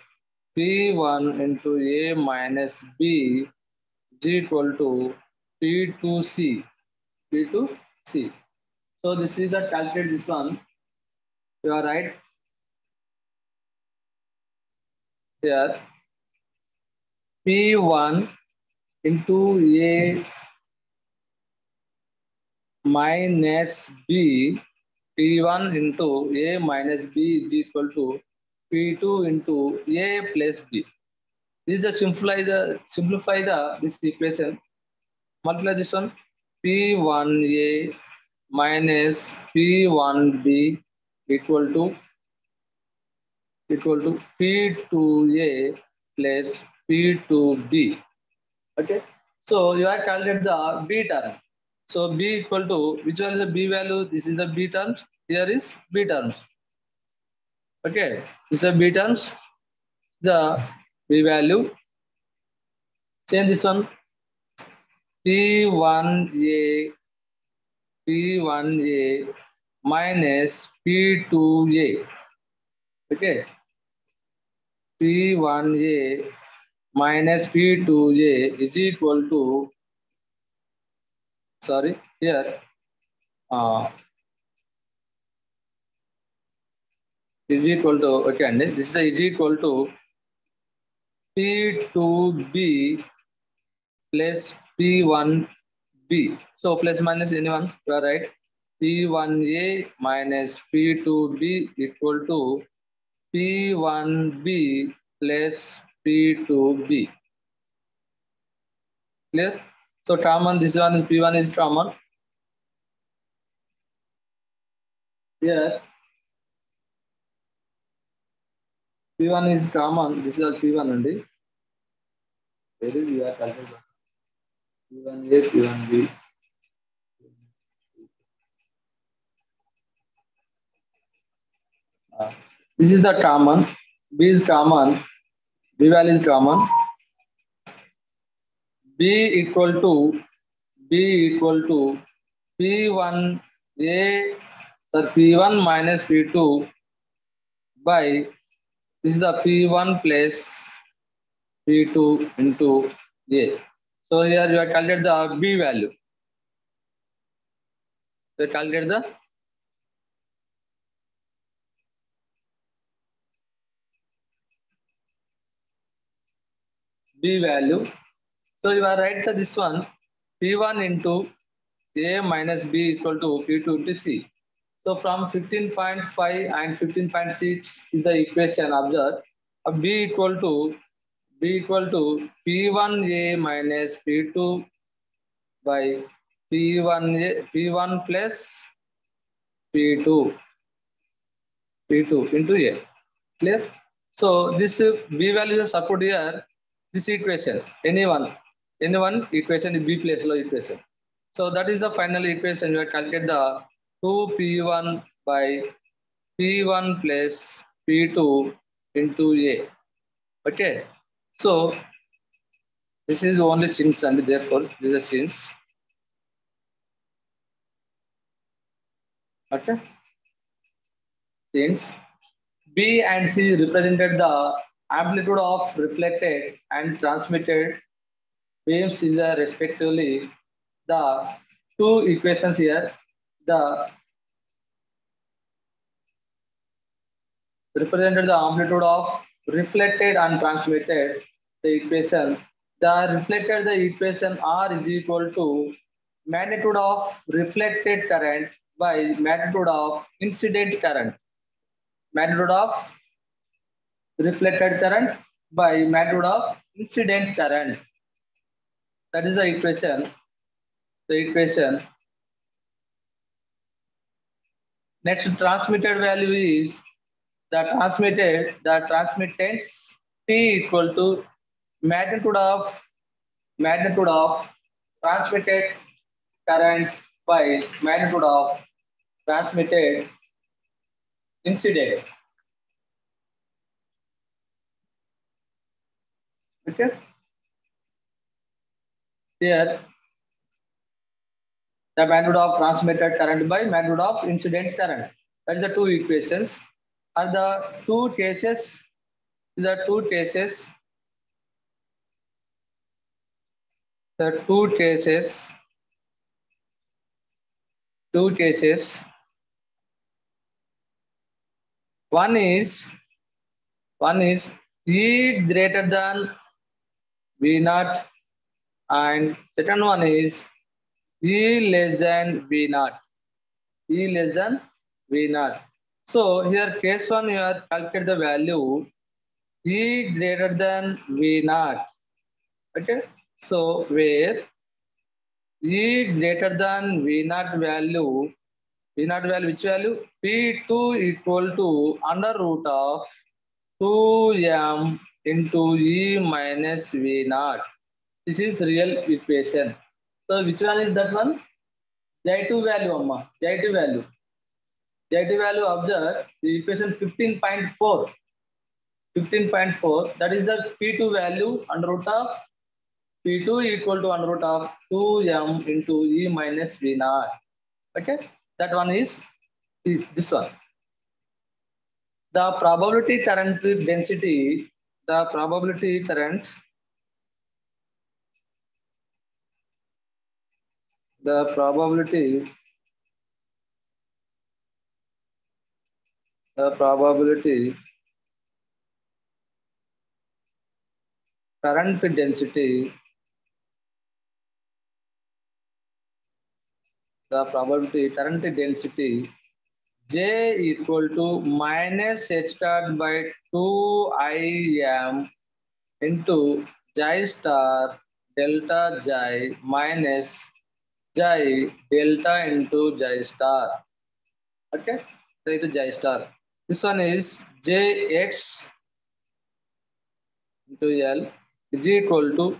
P1 into A minus B is equal to P2C. P to C. So this is the calculate this one. You are right here. P1 into A minus B. P1 into A minus B is equal to P2 into A plus B. This is a simplify the this equation. Multiply this one. P1A minus P1B equal to P2A plus P2B. Okay. So you have calculated the B term. So B equal to, which one is the B value? This is the B terms. Here is B terms. Okay. This is the B terms. The B value. Change this one. P1A minus P2A. Okay. P1A minus P2A is equal to, sorry, here is equal to, okay, and this is equal to P2B plus P1B. So plus minus anyone, you are right. P1A minus P2B equal to P1B plus P2B. Clear? So common, this one is P1 is common. Here P1 is common. This is P1 only. Where is you are calculating? P1A, P1B. This is the common. B is common. B value is common. B equal to P1A, sir, P1 minus P2 by, this is the P1 plus P2 into A. So here you have calculated the B value. So calculate the B value. So you are right that this one P1 into A minus B equal to P2 into C. So from 15.5 and 15.6 is the equation observed. B equal to P1A minus P2 by P1 plus P2 into A. Clear? So this B value is support here. This equation, anyone equation is B place low equation. So that is the final equation. You have calculate the 2P1 by P1 plus P2 into A. Okay. So this is only since and therefore this is since. Okay. Since B and C represented the amplitude of reflected and transmitted waves is respectively the two equations here. The represented the amplitude of reflected and transmitted the equation. The reflected the equation R is equal to magnitude of reflected current by magnitude of incident current. Magnitude of reflected current by magnitude of incident current. That is the equation. The equation. Next transmitted value is the transmittance T equal to magnitude of transmitted current by magnitude of transmitted incident. Okay. Here the magnitude of transmitted current by magnitude of incident current. That is the two equations. And the two cases, the two cases two cases. One is E greater than V naught, and second one is E less than V naught. E less than V naught. So here case one, you have calculated the value E greater than V naught. Okay. So where E greater than V naught value, which value? P2 equal to under root of 2m into E minus V naught. This is real equation. So which one is that one? J2 value, Amma. J2 value. J2 value of the equation 15.4. 15.4. That is the P2 value under root of P2 equal to under root of 2m into E minus V naught. Okay. That one is this one. The probability current density, the probability current, the probability current density, the probability current density J equal to minus h star by 2 into J star delta J minus J delta into J star. Okay, so it is J star. This one is Jx into L is equal to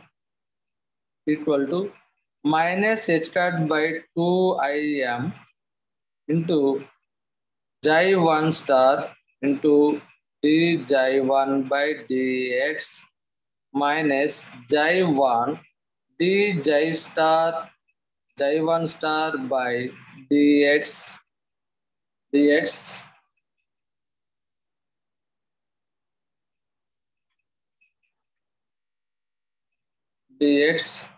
minus h star by 2 into J1 star into dj1 by dx minus J1 dj star J1 star by dx dx dx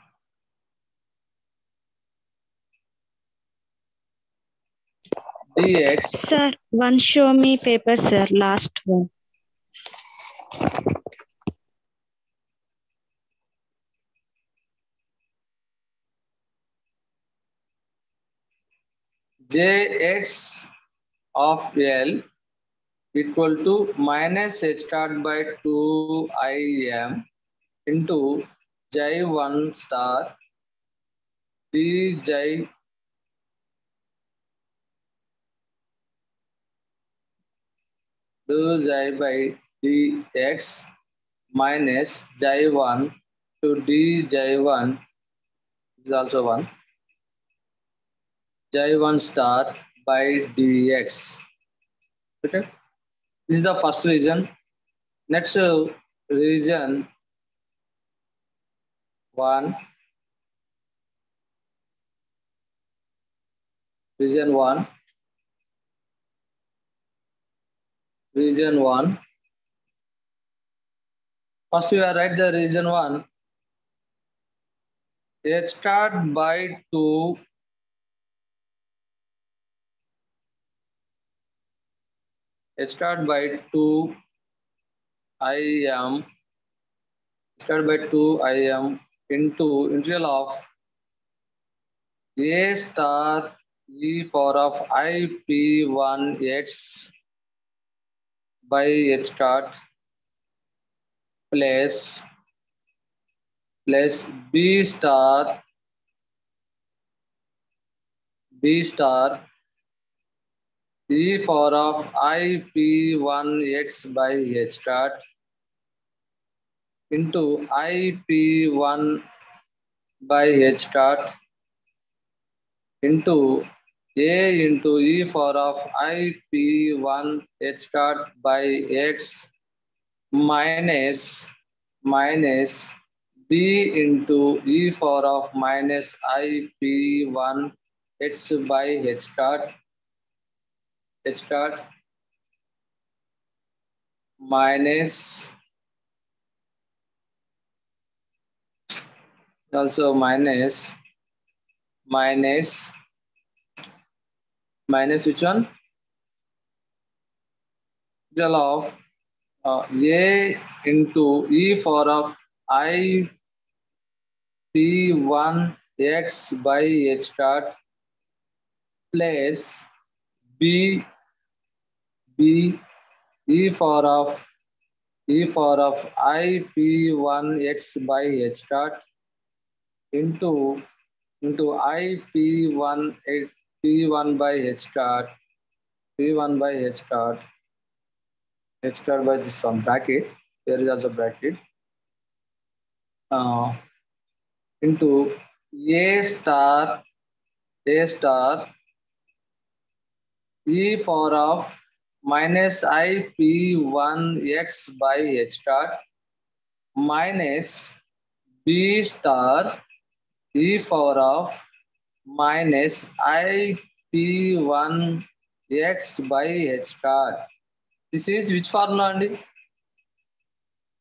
dx. Sir, one show me paper, sir. Last one. Jx of L equal to minus h star by 2 into J1 star dj by dx minus J1 to dj1 is also 1 J1 star by dx. Okay, this is the first region. Next region 1, region 1, region 1. First we are write the region 1. H star by 2 H star by 2 Im star by 2 Im into integral of A star e power of ip1x by h star plus b star e power of ip1x by h star into ip1 by h star into a into e power of ip1 h star by x minus b into e power of minus ip1 x by h star minus also minus minus which one? Integral of a into e power of I p1 x by h dot plus b b e power of I p1 x by h dot into I p1 by h dot h dot by this one bracket. There is also bracket into a star e power of minus I p1 x by h dot minus b star e power of minus I p1 x by h dot. This is which formula, Andy?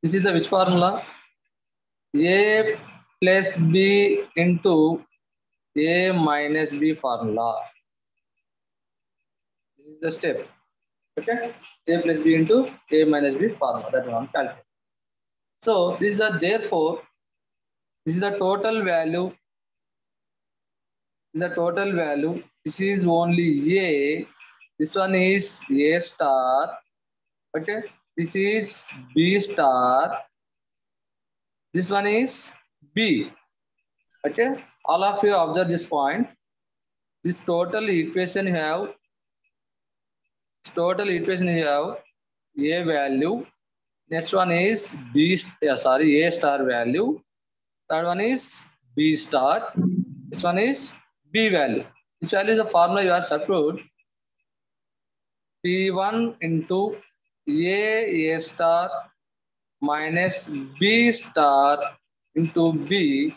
This is the which formula? A plus b into a minus b formula. This is the step. Okay, a plus b into a minus b formula that one calculate. So this is the therefore this is the total value. This is the total value. This is only a. This one is a star. Okay, this is b star. This one is b. Okay, all of you observe this point. This total equation have a value. Next one is a star value. Third one is b star. This one is b value. This value is the formula you are substitute. P1 into a star minus b star into b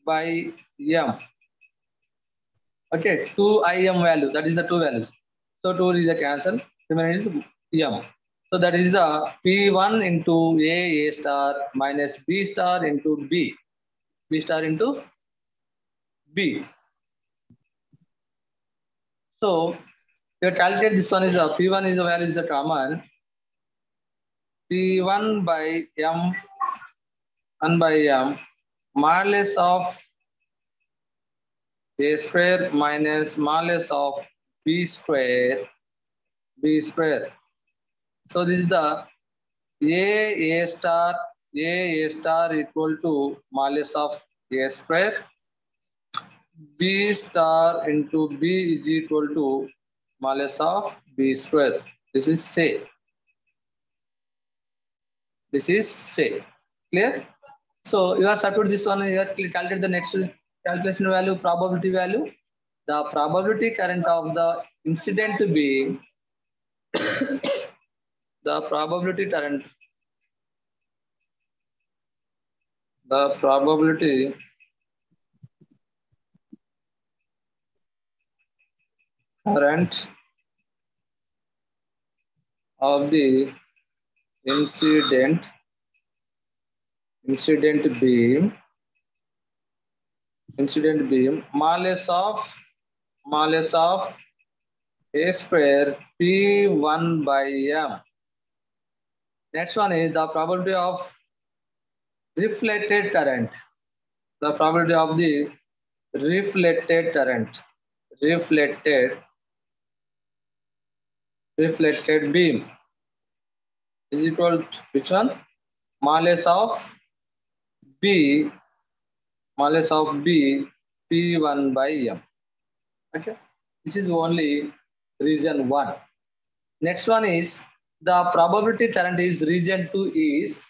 by m. Okay, 2 im value. That is the two values. So 2 is a cancel. Remaining is m. So that is the P1 into a star minus b star into b. B star into b. So you calculate this one is a P1 is a value is a common. P1 by m 1 by m modulus of a square minus modulus of b square. So this is the a star equal to modulus of a square. B star into b is equal to modulus of b square. This is say. Clear? So you are substitute this one. You have calculate the next calculation value, probability value. The probability current of the incident beam. The probability current of the incident beam modulus of a square p1 by m. Next one is the probability of reflected current. The probability of the reflected current. Reflected beam is equal to which one? Modulus of b p1 by m. Okay, this is only region 1. Next one is the probability current is region 2 is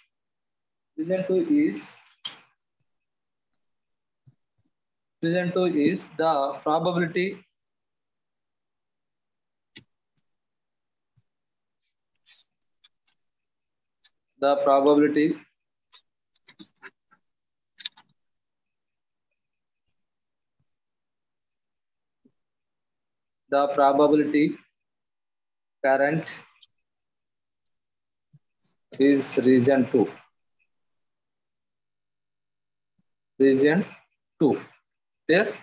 the probability current is region 2. Clear?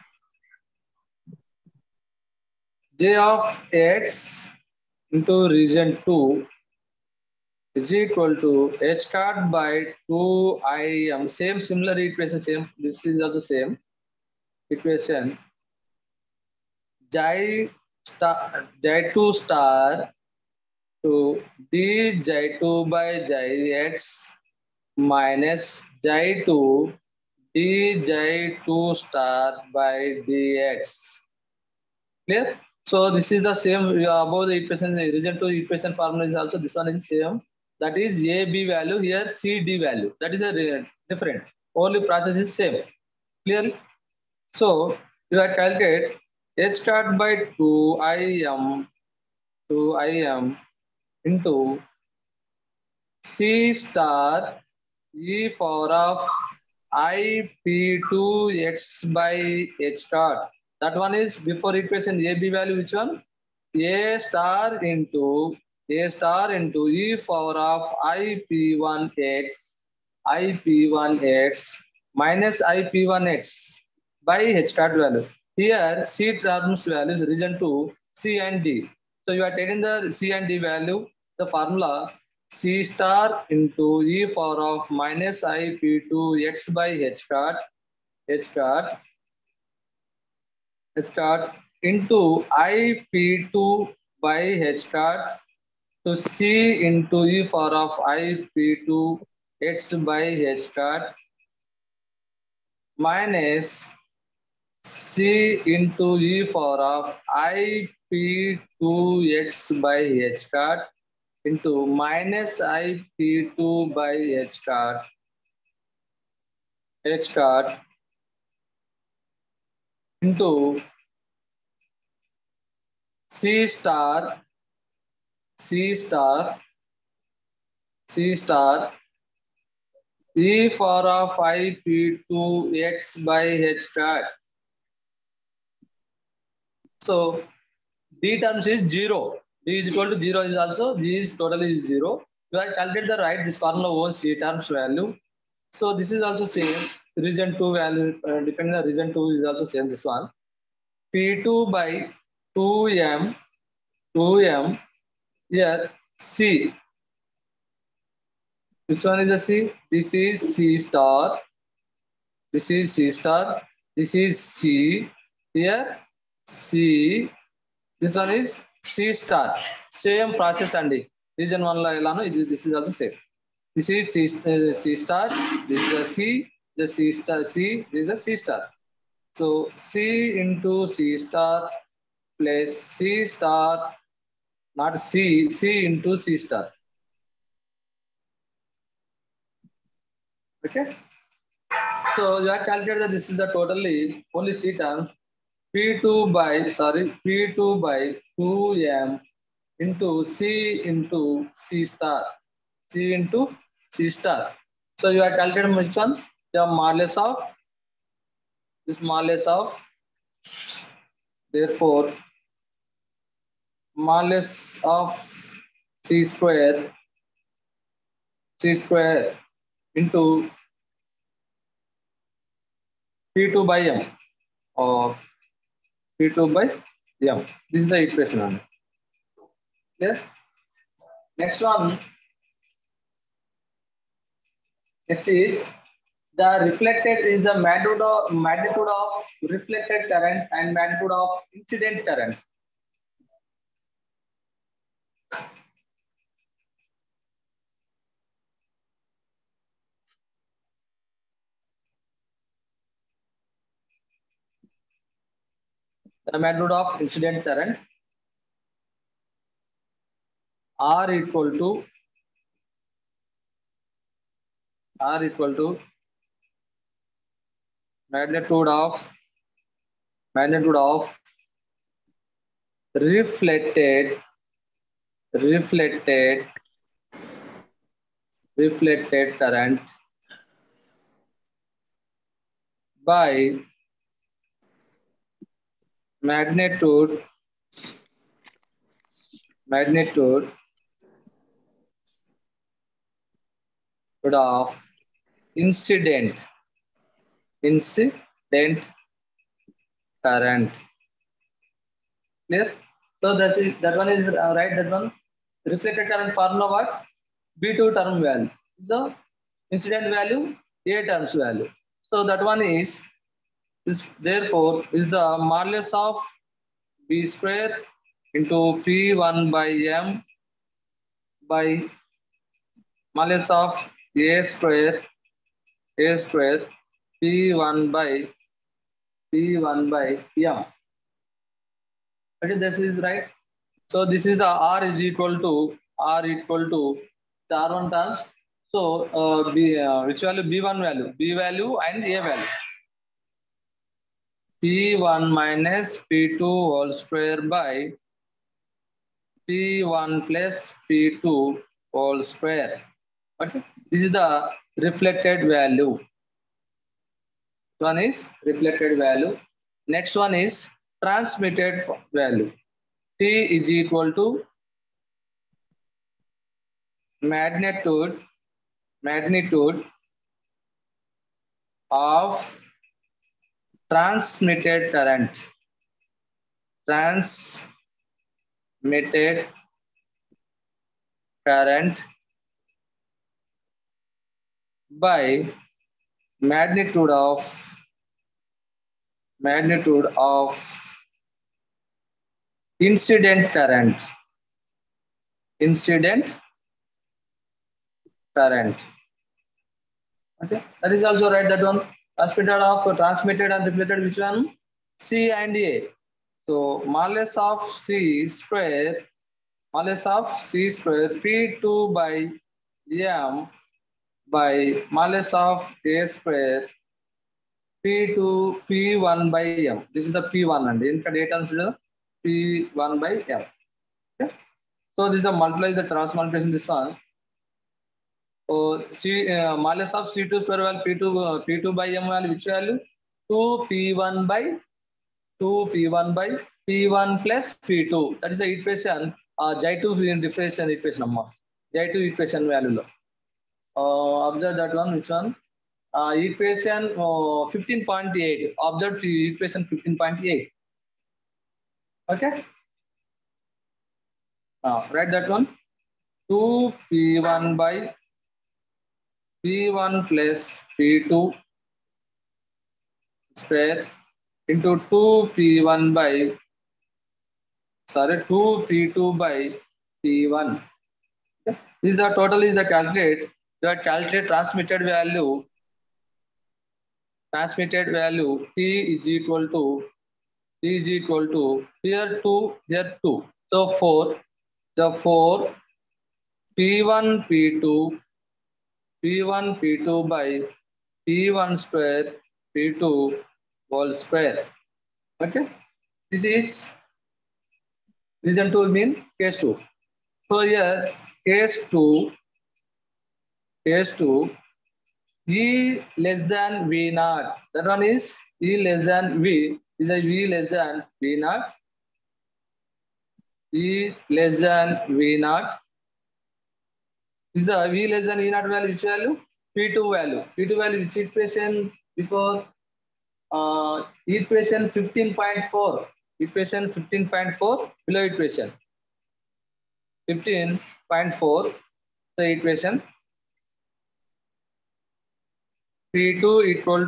J of X into region 2 is equal to H card by 2IM. Same similar equation, same. This is also same equation. J2 star to D J2 by Jx minus J2 D J2 star by Dx. Clear? So this is the same above the equation. The region 2 equation formula is also this one is same. That is AB value, here CD value. That is a different. Only process is same. Clearly? So you have calculate H start by 2IM into C star E power of IP2X by H start. That one is before equation AB value, which one? A star into E power of IP1X minus IP1X by H start value. Here C terms values region 2 C and D. So you are taking the C and D value, the formula C star into E power of minus IP2X by H start into IP2 by H start to C into E power of IP2X by H start minus C into E power of IP2X by H start into minus IP2 by H start into C star E power of IP2X by H start. So D terms is 0. D is equal to 0 is also, G is totally 0. You have calculated the right, this formula owns C terms value. So this is also same. Region 2 value, depending on region 2 is also same, this one. P2 by 2M, here C. Which one is the C? This is C star. This is C star. This is C. Here C. This one is C star. Same process and region 1 la elano, this is also same. This is C star. This is the C. The C star C. This is the C star. So C into C star plus C star, not C. C into C star. Okay. So you have calculated that this is the totally only C term. P2 by 2M into C star. C into C star. So you have calculated which one? The modulus of this modulus of, therefore modulus of C square into P2 by M or P2 by M. This is the equation. Yes. Next one. Next is the reflected is the magnitude of reflected current and magnitude of incident current. The magnitude of incident current R equal to magnitude of reflected current by magnitude of incident current. Clear? So that one is right. That one reflected current formula what? B2 term value. So incident value A terms value. So that one is therefore is the modulus of B square into P1 by M by modulus of A square P1 by M. Okay, this is right. So this is the R equal to the R1 terms. So which value? B1 value, B value and A value. P1 minus P2 whole square by P1 plus P2 whole square. Okay, this is the reflected value. One is reflected value. Next one is transmitted value. T is equal to magnitude of transmitted current by magnitude of incident current. Okay, that is also right. That one transmitted and reflected, which one? C and A. So modulus of C square P2 by M by modulus of A square P2 P1 by M. This is the P1 and in data P1 by M. Okay. So this is a multiply the cross multiplication this one. So modulus of C2 square value P2 by M value, which value? 2P1 by P1 plus P2. That is the equation. J2 differential equation amma. J2 equation value. Observe that one. Which one? Equation 15.8. Observe equation 15.8. Okay. Write that one. 2P1 by P1 plus P2 square into 2P1 by 2P2 by P1. Okay. This is the total is the calculate. The calculate transmitted value T is equal to here 2 here 2. So 4 P1 P2 by P1 square P2 whole square. Okay, this is reason to mean case 2. So here case 2 E less than V naught. That one is E less than V. Is a V less than V naught. E less than V naught. Is a V less than V naught value. Which value? P2 value. P2 value which equation before? Equation 15.4. Equation 15.4 below equation 15.4. The equation P2 equal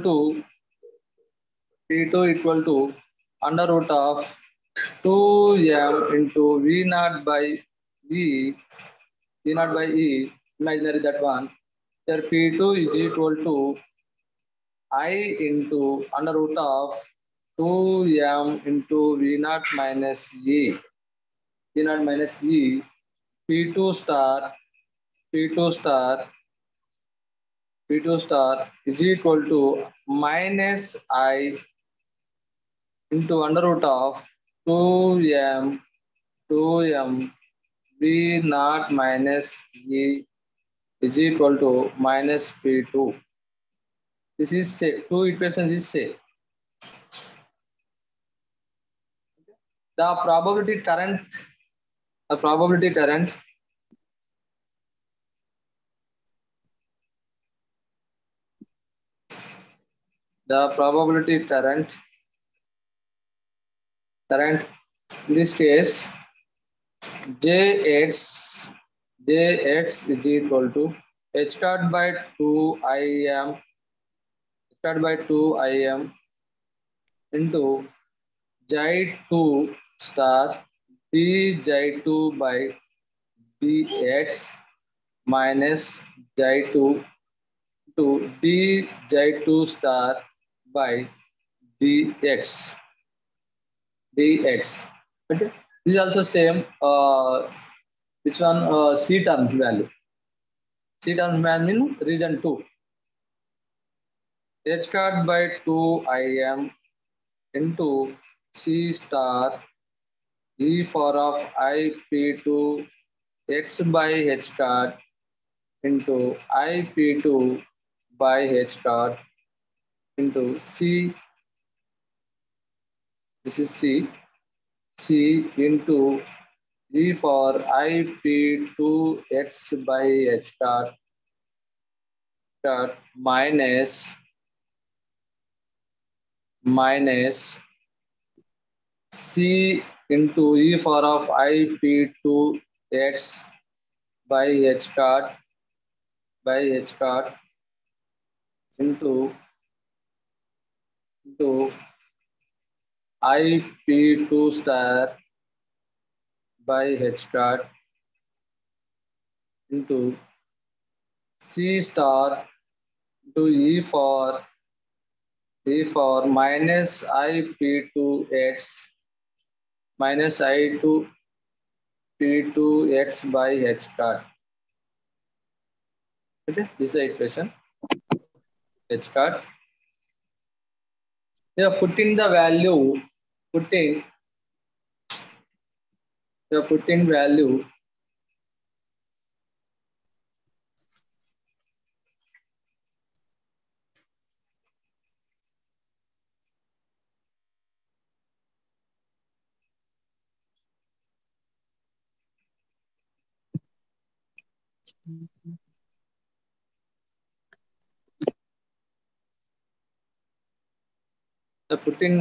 to under root of 2m into V naught by G, V naught by E, imaginary that one. Here P2 is equal to I into under root of 2m into V naught minus G, V naught minus G, P2 star is equal to minus I into under root of 2m V naught minus G is equal to minus P2. This is say, two equations is say. The probability current in this case Jx is equal to h cut by 2 im into j2 star dj2 by dx minus j2 to dj2 star by dx. Okay, this is also same. Which one? C terms value. C terms value mean region 2. H cut by 2 im into C star e power of ip2 x by h cut into ip2 by h cut into C. This is C into e for ip2 x by h cut minus C into e power of ip2 x by h cut into ip2 star by h cut into C star to e for minus ip2x minus i2p2x by h cut. Okay, this is the equation. H cut. Here putting the value, putting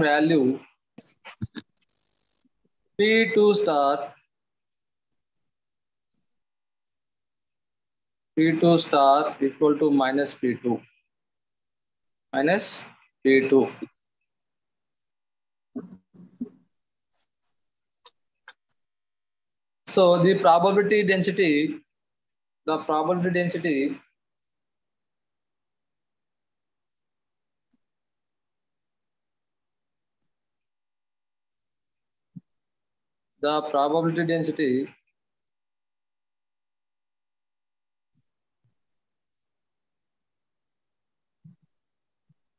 value p2 star equal to minus p2 So the probability density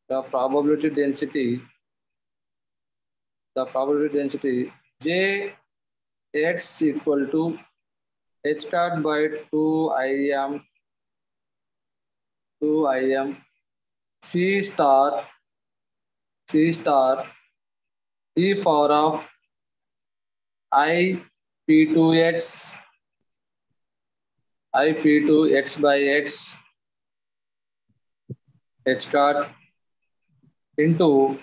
the probability density J x equal to h cut by 2 im C star e power of ip2x by x h cut into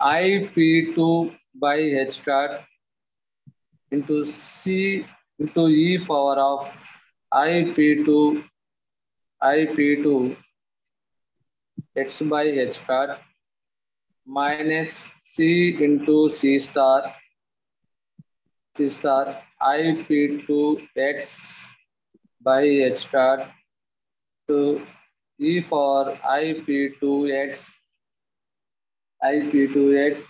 ip2 by h cut into C into e power of ip2 x by h cut minus C into C star ip2 x by h cut to e for ip2x ip2x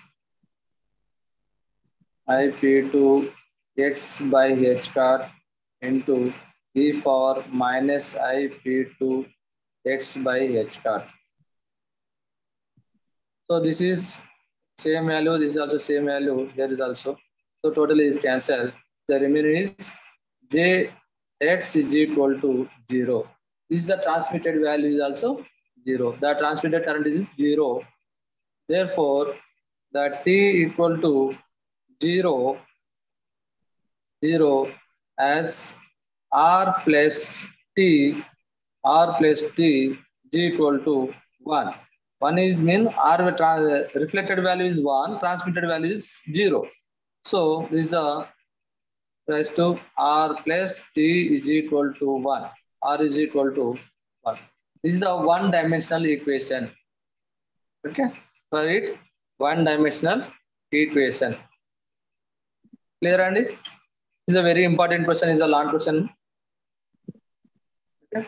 by h cut into e for minus ip2 x by h cut. So this is same value, this is also same value, here is also. So total is cancelled. The remaining is Jx is equal to 0. This is the transmitted value is also 0. The transmitted current is 0. Therefore, the T equal to 0 as R plus T is equal to 1. 1 is mean R reflected value is 1, transmitted value is 0. So this is the raised to r plus t is equal to 1. R is equal to 1. This is the one-dimensional equation. Okay, for it, one-dimensional equation. Clear, Andy? This is a very important question. Is a long question. Okay.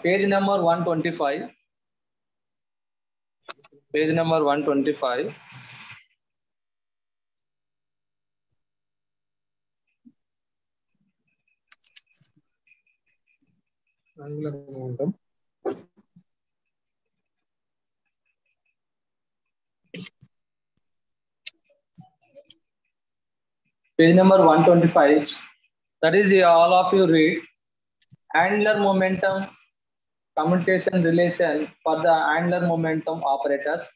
Page number 125. Page number 125. Angular momentum. Page number 125. That is, all of you read angular momentum commutation relation for the angular momentum operators.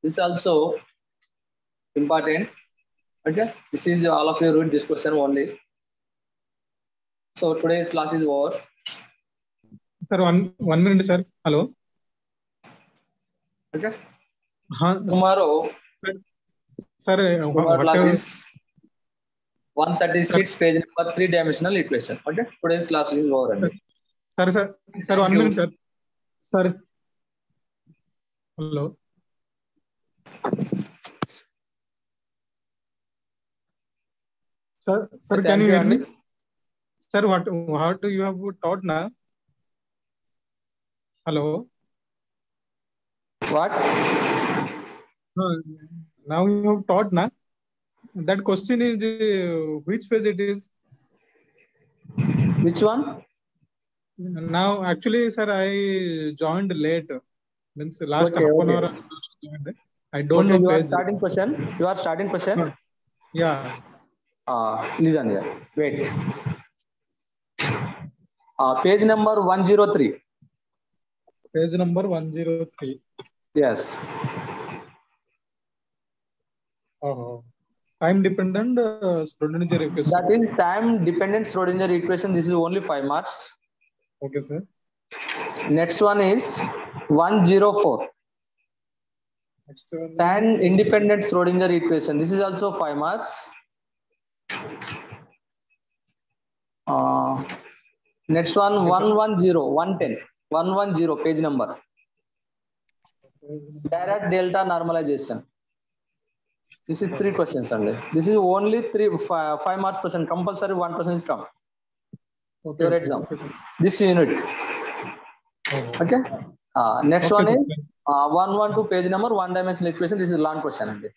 This is also important. Okay, this is all of you read this question only. So today's class is over. Sir, one minute, sir. Hello. Okay. Huh, Tomorrow, sir, tomorrow class whatever. is 136 page number 3-dimensional equation. Okay, today's class is over. Sir, Thank 1 you. minute, sir. Sir. Hello. Sir, can you hear me? Sir, what do you have taught now? Hello. What? Now you have taught now. That question is which page it is? Which one? Now, actually, sir, I joined late. Means last half an hour I just joined. I don't know you page. Are starting question. You are starting question. Yeah. Listen here. Wait. Page number 103. Page number 103. Yes. Oh. Time dependent Schrodinger equation. That is time dependent Schrodinger equation. This is only 5 marks. Okay, sir. Next one is 104. Next one. Time independent Schrodinger equation. This is also 5 marks. Next one, 110, 110, 110 page number. Dirac delta normalization. This is 3 questions only. This is only 5 marks question. Compulsory 1% is come. Okay, Your exam. Okay, sir. This unit. Okay. Next one is 112 page number, one-dimensional equation. This is long question only.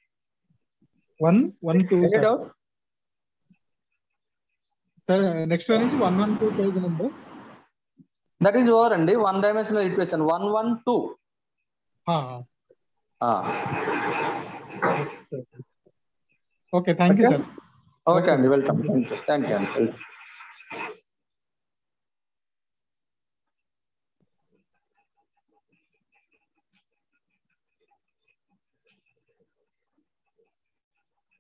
112. Any doubt? Sir, next one is 112 page number. That is over and one-dimensional equation 112. Okay, thank you, sir. Okay, and welcome. Thank you.